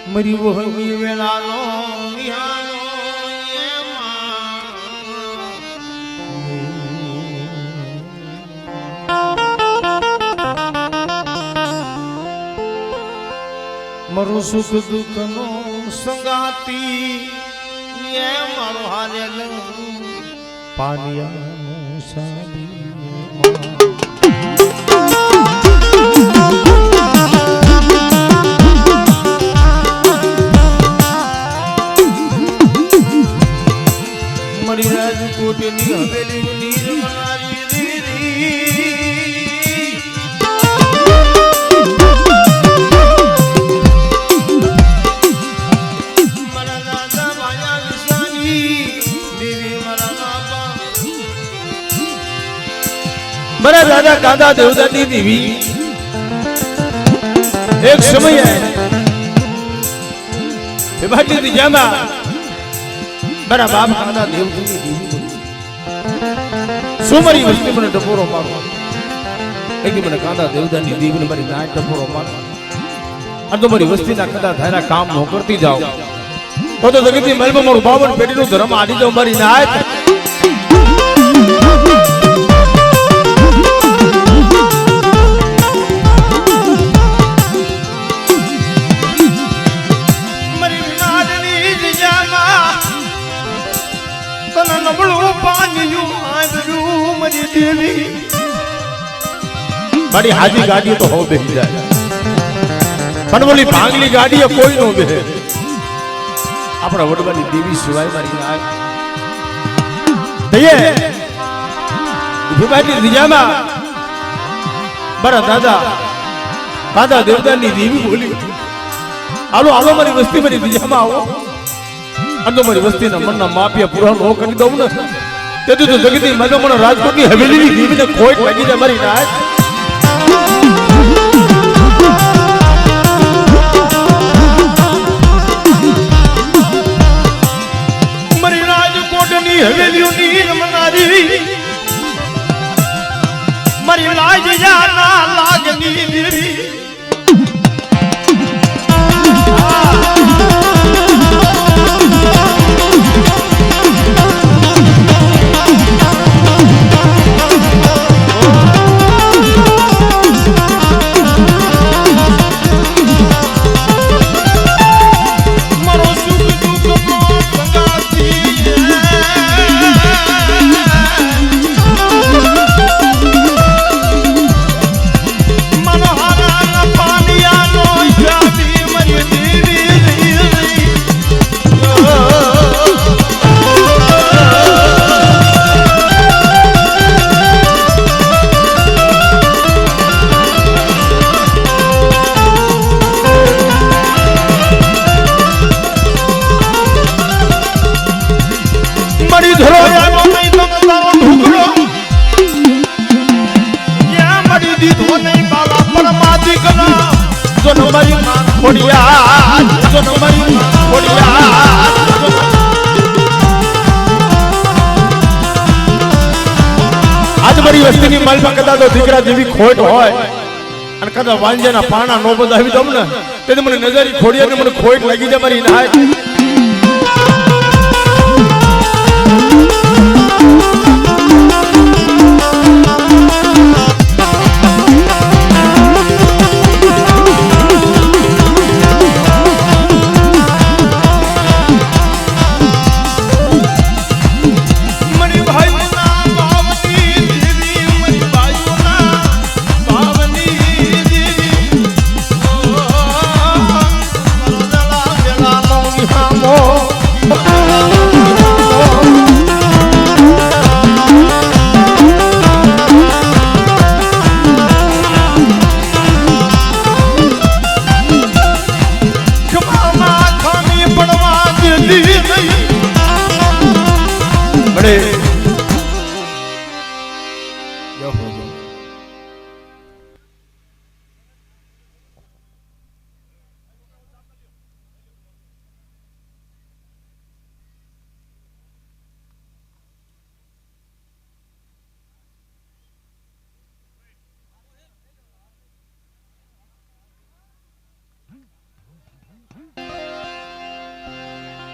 મરી વહમી વેલાનો નિહાળો મારું સુખ દુઃખનો સંગાતી એ મારો હારેલ પાનિયા સાદી રાજકોટની હવેલી નીરમનારી દીદી મારા દાદા માયા વિશાની દેવી મારા બાપા મારા દાદા કાંદા દેવદાની દેવી એક સમયે વિભાગની દિશામાં મારા બાપ કાંદા દેવદાની દેવી સુમરી વસ્તી મને ટપોરો મારો એક મને કાંદા દેવદાની દેવીને મારી નાય ટપોરો મારો આ તો મારી વસ્તીના કદા ધારા કામ ન કરતી જાઓ તો જગતની મહેલમાં મારું 52 પેઢીનું ધર્મ આડી જાવ મારી નાય મારી હાજી ગાડી તો હો બેસી જાય પણ બોલી ભાંગલી ગાડી કોઈ નો બેસે આપણા વડવાની દેવી સિવાય મારી આ દઈએ વિભાગની દિજામાં મારા દાદા કાંદા દેવદાની દેવી બોલી હાલો હાલો મારી વસ્તી મારી દિજામાં આવો અને મારી વસ્તીના મનના માપિયા પૂરા નો કરી દઉં ને તેથી તો જગતની માતા મને રાજકોટની હવેલીની દેવીને ખોટ લાગી જાય મારી નાચ મારી રાજકોટની હવેલીઓની રમનારી મારી લાજ જાના લાગની દેવી વસ્તીની માલમાં કદાચ દીકરા જેવી ખોટ હોય અને કદાચ વાંજાના પાણા નો બધાવી દઉં ને તેથી મને નજરી ખોડી અને મને ખોટ લાગી જાય મારી નાય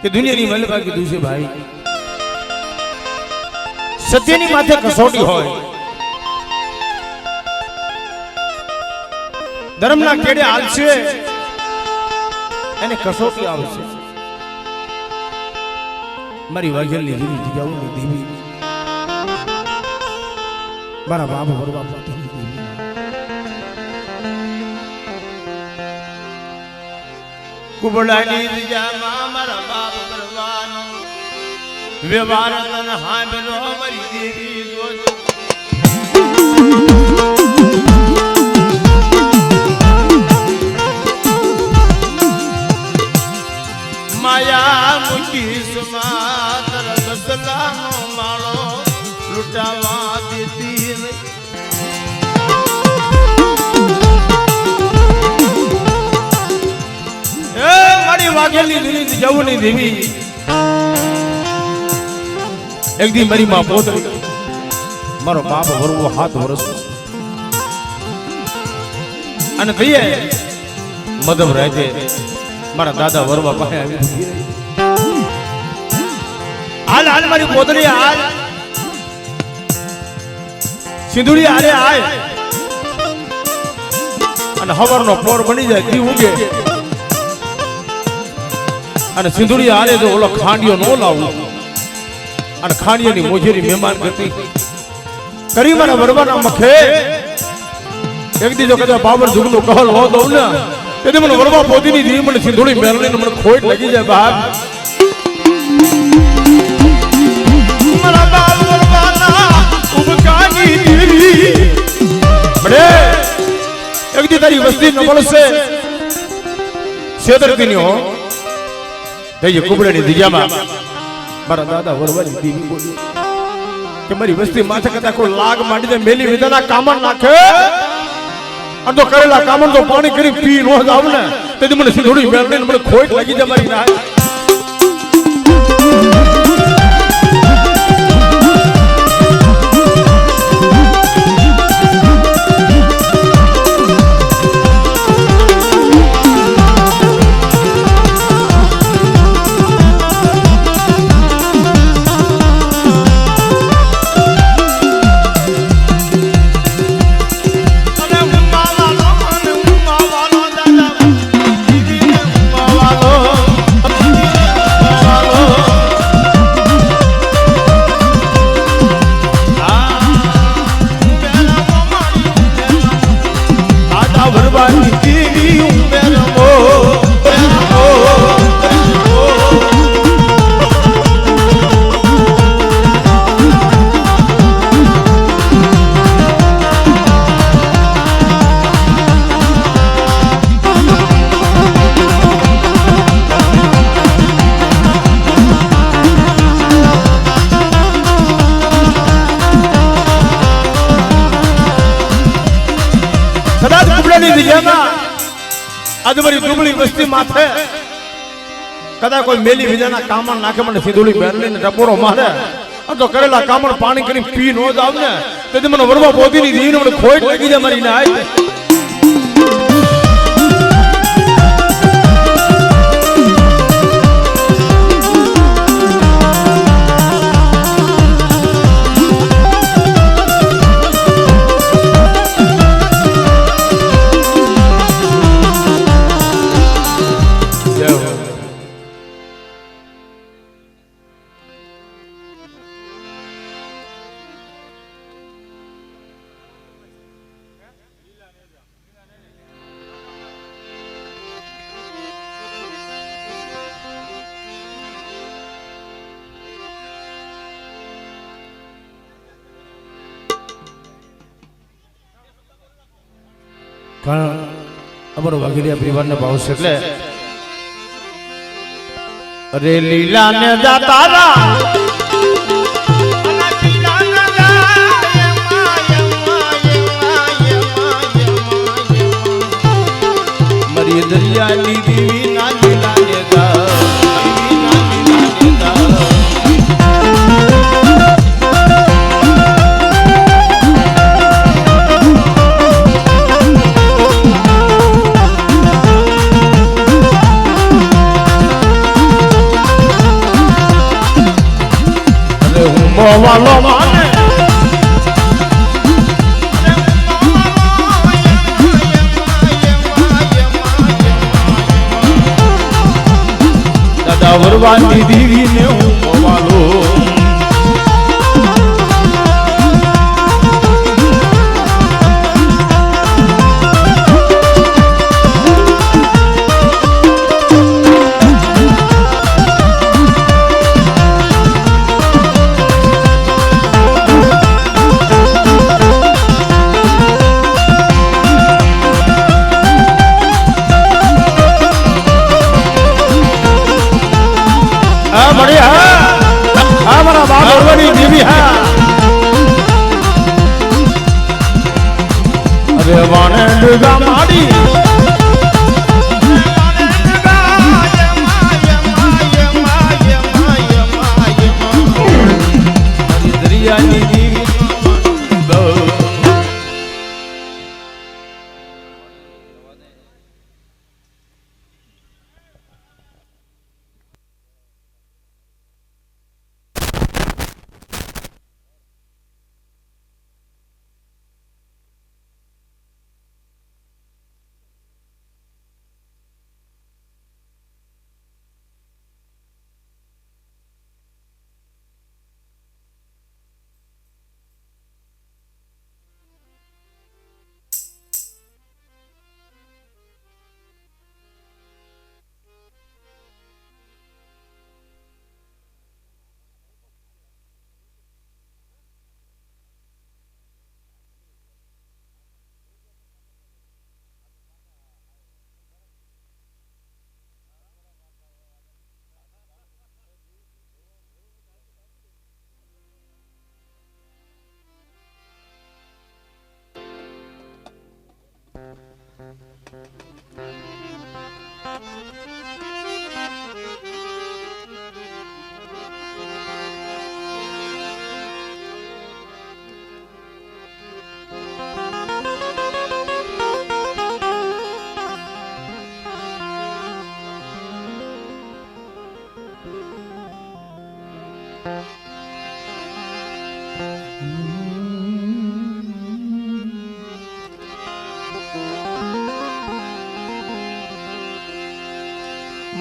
કે દુનિયાની મલબા કીધું છે ભાઈ સત્યની માથે કસોટી હોય ધર્મના કેડે હાલશે એને કસોટી આવશે મારી વાઘેલની જીવી જાવું ને દેવી મારા બાપ ભરવા કુબડાની દિજામાં મારા બાપ ભરવાનો વ્યવહાર તન હાંભળો મારી દેવી જોજો માયા મુકી સુમાતર દસલાનો માળો લૂટાવા દેતી નહીં વાઘેલની દુનિયા જવું નહીં દેવી એક દી મારી માં પોતરી મારો બાપ વરવો 7 વર્ષ અને કહીએ મધમ રહે મારા દાદા વરવા પાસે આવી હાલ હાલ મારી પોતરી હાલ સિંધુડી હારે આય અને હવારનો પોર બની જાય દી ઉગે અને સિંધુડી હારે તો ઓલો ખાંડિયો નો લાવું અને ખાંડિયાની મોજેરી મહેમાન ગતિ કરી મારા વરવાના મખે એક દીજો કદાચ બાબર જુગનો કહલ હો દઉં ને તેથી મને વરવા પોતીની દી મને સિંધુડી મેળવીને મને ખોટ લાગી જાય બાપ મારા બાપ વરવાના ઉબકાની દેવી બડે એક દી તારી વસ્તી ન મળશે સેદરતીની હો જઈએ કુબડાની દિજામાં મારા દાદા વરવાની દેવી બોલી કે મારી વસ્તી માથે કદાચ કોઈ લાગ માંડી દે મેલી વિધાના કામણ નાખે અને તો કરેલા કામણ તો પાણી કરી પી નો જાવ ને તેથી મને થોડી મેળને મને ખોટ લાગી જાય મારી ના દુબળી વસ્તી માથે કદાચ કોઈ મેલી વિજાના કામણ નાખે મને સીધુલી બેરલીને ટપોરો મારે તો કરેલા કામણ પાણી કરી પી નો જાવ ને તેથી મને વરવા પોતીની દીને મને ખોટ લાગી જાય મારી ના કારણ અમારો વાઘેરિયા પરિવારને ભાવ છે એટલે અરે લીલા ને દાતારા મરી દરિયાની દેવી ના લીલા ને વાલો માને દાદા વરવાની દીવીને હું વાલો વાણે ડગા માડી દરિયાની દેવી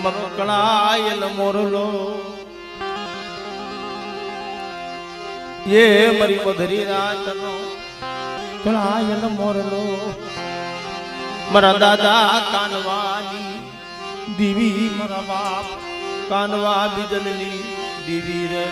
મરકળાયલ મોરલો એ મરી મધરી રાતનો કળાયલ મોરલો મારા દાદા કાનવાની દીવી મારા બાપ કાનવા બિજલની દીવી રે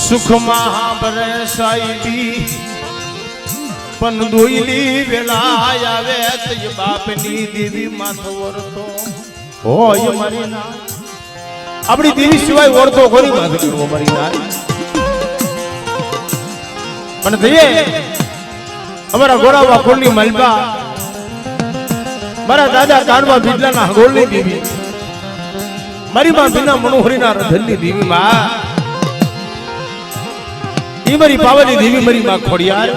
સુખમાં ભરે સાઈબી પણ દોઈલી વેલા આવે તે બાપની દેવી માથો વરતો હોય મારી ના આપણી દેવી સિવાય વરતો કોની માથે કરવો મારી ના પણ થઈએ અમારા ગોરાવા કોલની મલબા મારા દાદા કાનવા બિજલાના ગોળની દેવી મારી માં બીના મનોહરીના રધનની દેવી માં મારી પાવાની દેવી મારી માં ખોડિયાર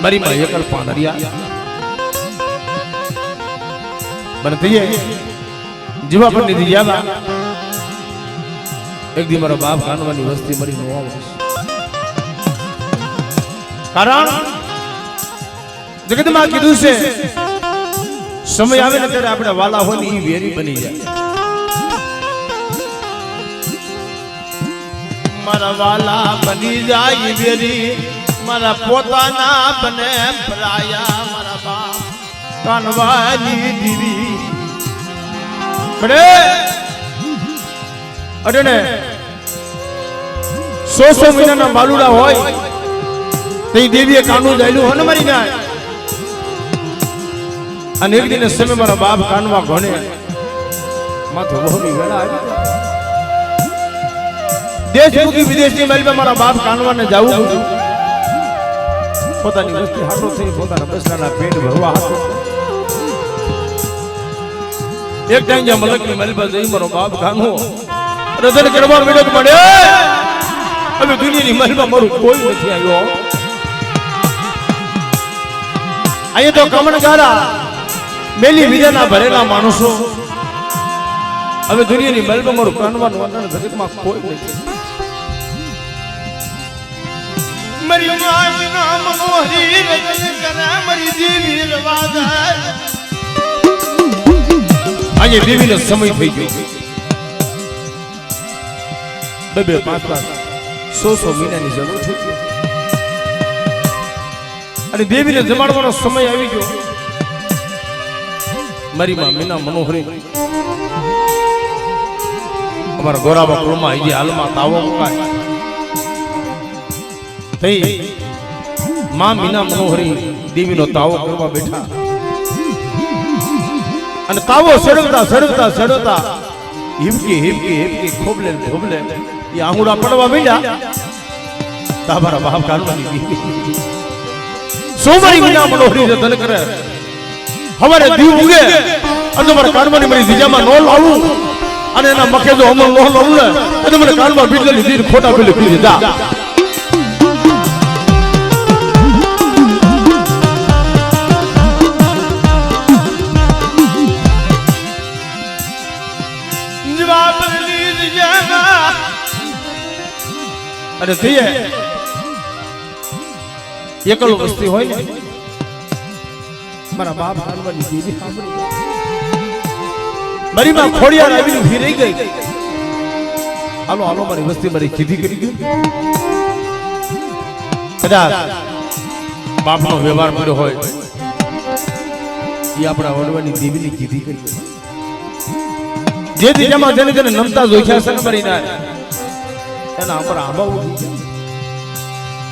મારી માં એકલ પાનરિયા બન થઈએ જીવા પર નીધી ગયા એક દી મારો બાપ કાનવાની વસ્તી મરી નો આવે કારણ જગતમાં કીધું છે સમય આવે ને ત્યારે આપણે વાલા હોય ને એ વેરી બની જાય મારા વાલા બની જાય વેરી મારા પોતાના બને પરાયા મારા બાપ કાનવાની દીવી અરે ને 100 મહિનાના બાલુડા હોય તે દેવીએ કાનું જાયલું હોય ને મારી ના અને એક દિને સમય મારા બાપ કાનવા ઘણે માથો બહુની વેળા આવી દેશ મૂકી વિદેશની મહેલમાં મારા બાપ કાનવાને જાવું પોતાની વસ્તી હાટો થઈ પોતાના બસરાના પેટ ભરવા હાટો એક ટાઈમ જ્યાં મલકની મહેલમાં જઈ મારો બાપ કાનવો રજન કરવા વિડક મળે હવે દુનિયાની મહેલમાં મારું કોઈ નથી આવ્યો અહીંયા તો કમણગારા મેલી વિજાના ભરેલા માણસો હવે દુનિયાની મહેલમાં મારું કાનવાનું વર્ણન જગતમાં કોઈ નથી મરી માના મનોહરી રજન કરે મરી દેવી રવાદાર આજે દેવીનો સમય થઈ ગયો બે 5 100 મહિનાની જરૂર થઈ ગઈ અને દેવીને જમાડવાનો સમય આવી ગયો મારી માં મીના મનોહરી અમારા ગોરાબા કુળમાં આવી હાલમાં તાવો મુકાય થઈ માં મીના મનોહરી દેવીનો તાવો કરવા બેઠા અને તાવો સડવતા સડવતા સડવતા હિમકી ખોબલે ખોબલે એ આંગુડા પડવા માંડ્યા તારા બાપ કાનવાની દેવી સોમરી મીના મનોહરી જે તન કરે હવારે દીવ ઉગે અને મારા કાનવાની મારી દીજામાં નો લાવું અને એના મકે જો અમલ નો લાવું ને અને મને કાનમાં બીજલી દીર ખોટા પેલી પી દીધા અને થઈએ એકલો વસ્તી હોય ને મારા બાપ કાનવાની દેવી સાંભળી મારી માં ખોડિયાર આવીને ઉભી રહી ગઈ હાલો હાલો મારી વસ્તી મારી કીધી કરી ગયું કદાચ બાપનો વ્યવહાર કર્યો હોય એ આપણા વડવાની દેવીની કીધી કરી જે દીજામાં જેને જેને નમતા જોખ્યા છે ને મારી ના એના અમારા આંબા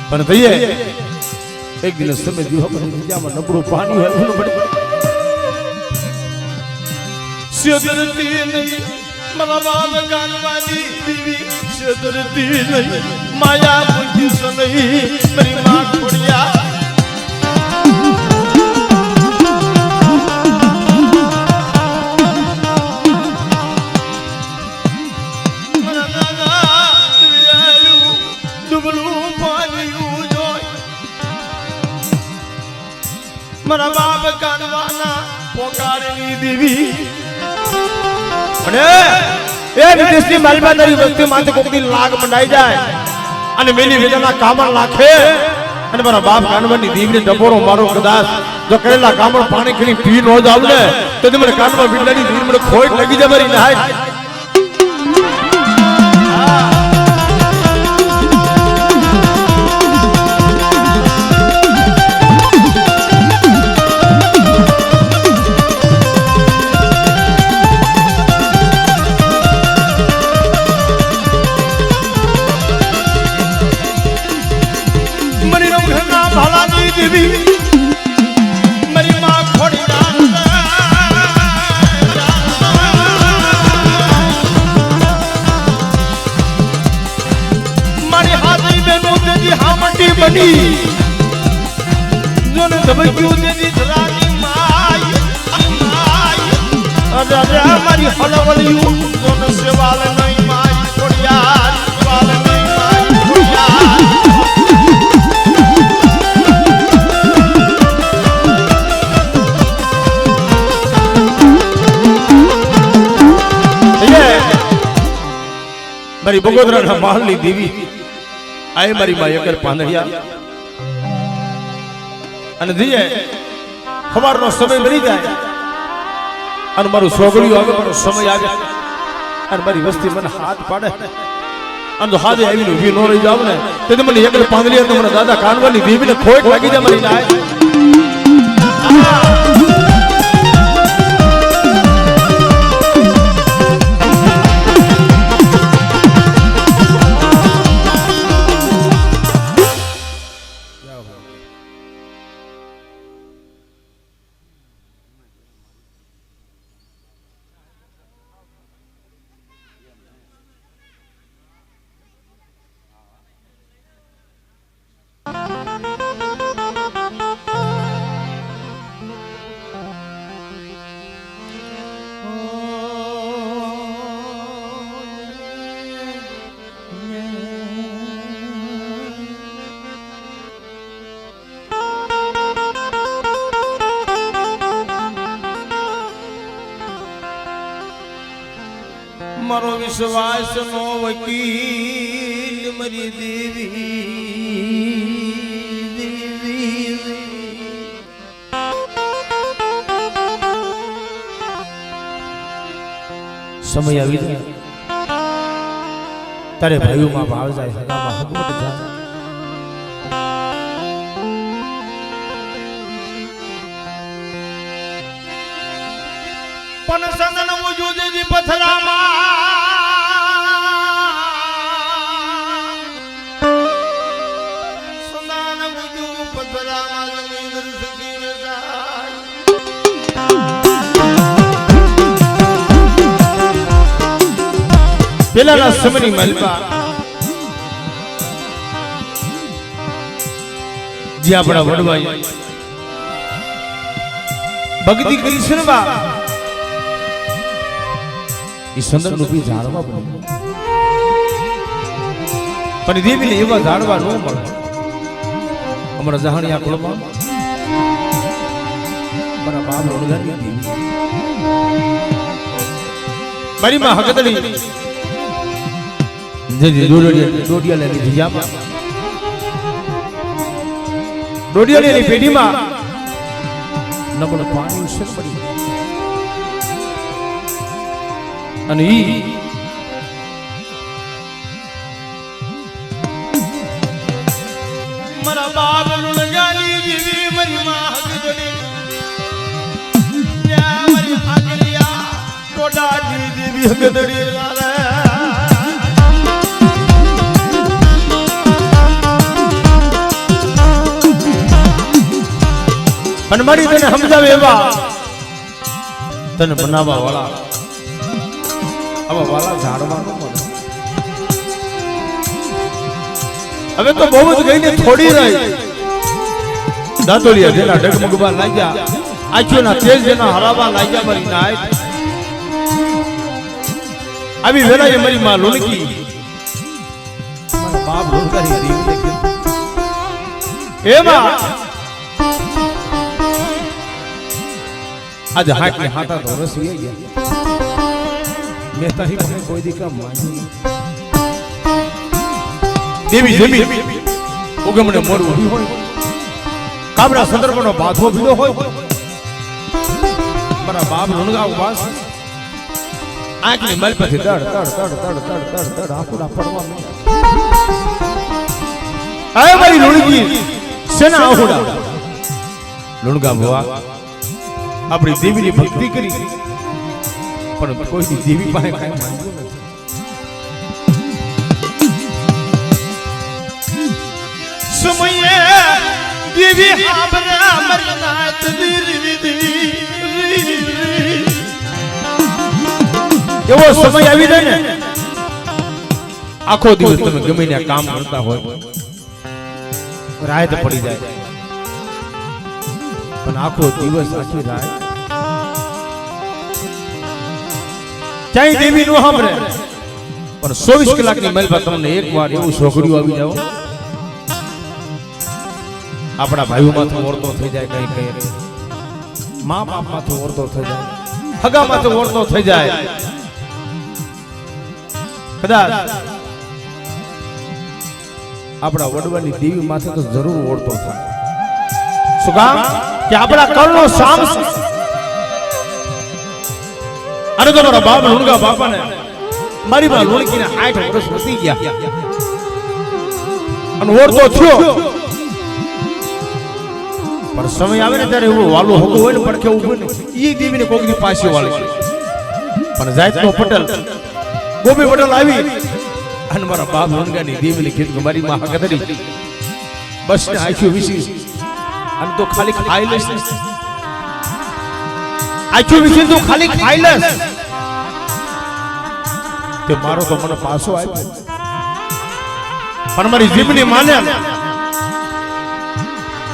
પણ થઈએ एक दिन समय दियो पर जामा नबरो पानी है उन बड़े सिदरती नहीं मरवाब गानवानी बीवी सिदरती नहीं माया मुझी सुनई मेरी मां खोड़िया मरा बाप कानवाना पोकारेनी देवी अरे ए विदेशी मालबा तारी वस्ती माथे कोकडी लाग मंडाई जाए અને મેલી વેદના કામણ લાખે અને મારા બાપ કાનવાની દેવીને ડબોરો મારો કદાચ જો કરેલા કામણ પાણી ખીણી પી નો જાવ ને તો મને કાનમાં બિલાડી દેવી મને ખોટ લાગી જાય મારી નાય देवी मेरी मां खोड़ी मारी हाथी बेनू तेजी हामटी बनी जोने दबक्यू तेजी धरानी माई अरे अरे मारी हलवलियू जोने सेवाल नहीं माई खोड़िया सेवाल नहीं माई खोड़िया मारी बगोदरा महल नी देवी आए मारी माँ अगर पांदड़िया अने दिए खबर नो समय मरी जाए अन मारू सोगड़ियो आगे मारो समय आ जाए अन मारी वस्ती मन हाथ पाड़े अन तो हाथे आवी नो भी नो रही जाव ने ते मन अगर पांदड़िया तो मने दादा कानवानी देवी ने खोट लागी जाए मारी नाय मारो विश्वास नो वकील मरी देवी समय આવી જાય તારે ભાઈઓ માં ભાવ જાય સગામાં હકમત જાય પણ સંદન વજૂદજી પથરામાં સંદન વજૂદ પથરામાં જમીન સકીર જાય પેલાના સમયની મલબા જે આપણા વડવાઈ ભક્તિ કરી છે ને બા ई संदन रूपी झाड़वा बने पण देवी ने एवा झाड़वा नो मळे हमर जहानिया कुळमा बरा बाप रोडगानी देवी मारी मां हकदड़ी जे डोडिया ले जीजामा डोडिया ने पेडी मां नबळ पाणी उसे पड़ी અને ઈ મારા બાપ લુણગાની જીવી મારી માં હકદડી યા મારી હાકરિયા ટોડા જીવી હકદડી લાલે અને મારી તને સમજાવે એવા તને બનાવવા વાળા આવા વાળા ઝાડવા ન મળે. હવે તો બહુ જ ગઈને થોડી રહી દાંતોલિયા જેના ડગમગવા લાગ્યા આંખોના તેજ જેના હરાવા લાગ્યા મારી નાય આવી વેલાએ મારી માં લુણકી મારા બાપ લુણકારી દેવી એમાં આજે હાટને હાટા તો રસી ગયા મેં તારી પાસે કોઈ દી કામ માંગ્યું દેવી જમી ઉગમને મોર ઉભી હોય કાબરા સંદર્ભનો બાધો ભીડો હોય મારા બાપ લુણગા ઉપાસ આંખની મલ પરથી દડ દડ દડ દડ દડ દડ દડ આંખોના પડવા માંડ્યા. આય મારી લુણગી સેના આહુડા લુણગા ભવા આપણી દેવીની ભક્તિ કરી પણ કોઈ દેવી પાસે કાંઈ માંગ્યું નથી. સમયે દેવી હાબરા મરનાત દીરી એવો સમય આવી જાય ને આખો દિવસ તમે ગમે ત્યાં કામ કરતા હોય રાત પડી જાય પણ આખો દિવસ આખી રાત ક્યાંય દેવી નો સાંભળે પણ 24 કલાકની મહેલ પર તમને એકવાર એવું છોકરીઓ આવી જાવ આપણા ભાઈઓ માંથી ઓરતો થઈ જાય કઈ કઈ મા બાપ માંથી ઓરતો થઈ જાય હગા માંથી ઓરતો થઈ જાય કદાચ આપણા વડવાની દેવી માથે તો જરૂર ઓળતો થાય. શું કામ કે આપણા કર્ણનો સામ અરે તો મારા બાપ લુણગા બાપાને મારી માં લુણકીને 8 વર્ષ વધી ગયા અને ઓળતો થયો પણ સમય આવે ને ત્યારે એવું વાલો હગો હોય ને પડખે ઊભો ને ઈ દેવીને કોકની પાસે વાળી છે પણ જાતનો પટેલ ગોપી પટેલ આવી અને મારા બાપ લુણગાની દેવીને કીધું મારી માં હગદરી બસ ને આંખ્યો વિસી અને તો ખાલી ખાઈ લેશ આંખ્યો વિસી તો ખાલી ખાઈ લેશ તે મારો તો મને પાછો આવ્યો પણ મારી જીભની માને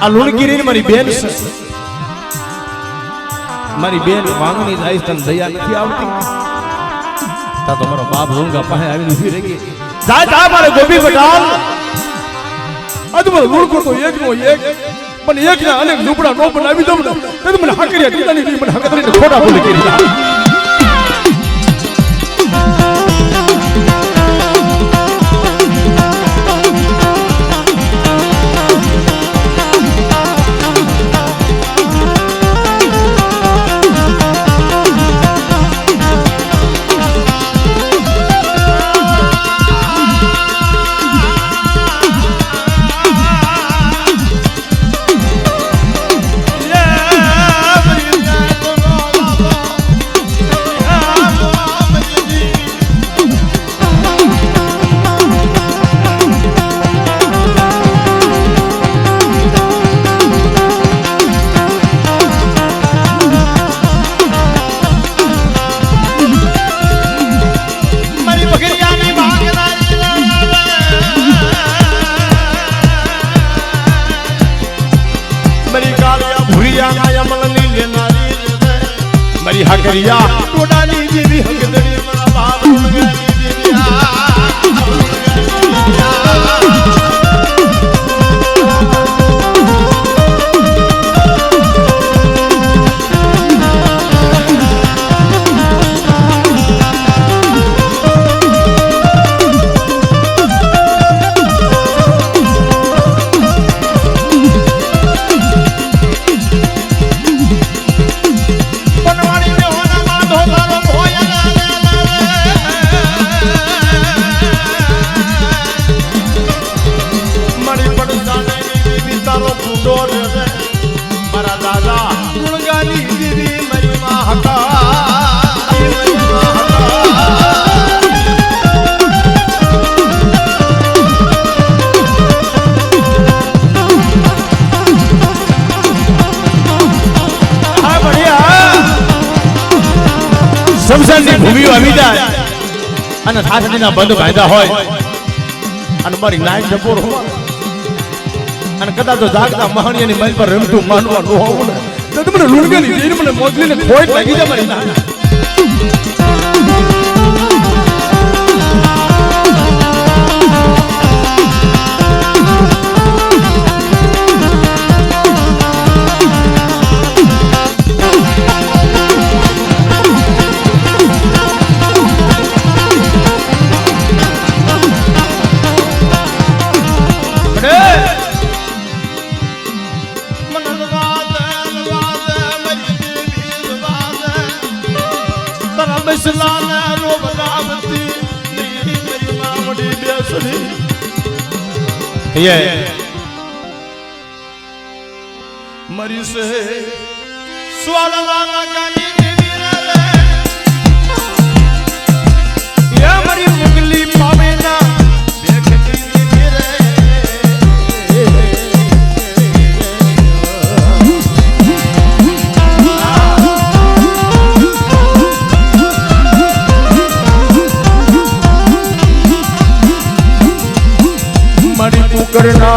આ લુણગીરી મારી બેન છે મારી બેન વાંગણી જાય તને દયા નથી આવતી તા તો મારો બાપ લુણગા પાસે આવીને ઊભી રહી ગઈ જા જા મારે ગોપી પટાલ આજ મારો લુણકો તો એક નો એક મને એક ના અનેક ઝૂંપડા નો બનાવી દઉં ને તો મને હાકરિયા દીદાની મને હકતરીને ખોટા બોલી કરી જા હકરિયા ટોડાની જેવી હકદડી મારા બાપ લુણગાની દેવિયા बनवाड़ी में होना શમશાનની ભૂમિઓ આવી જાય અને થાકડીના બંધ બાંધ્યા હોય અને મારી નાઈ જપોર હોય અને કદાચ તો જાગતા મહાણિયાની મન પર રમતું માનવા ન હોવું ને તો તમને લુણગાની જેને મને મોકલીને ખોટ લાગી જાય મારી નાઈ. मरी से स्वालवाना गानी या मरी मुगली पावेना देखती मेरे मरी पुकरना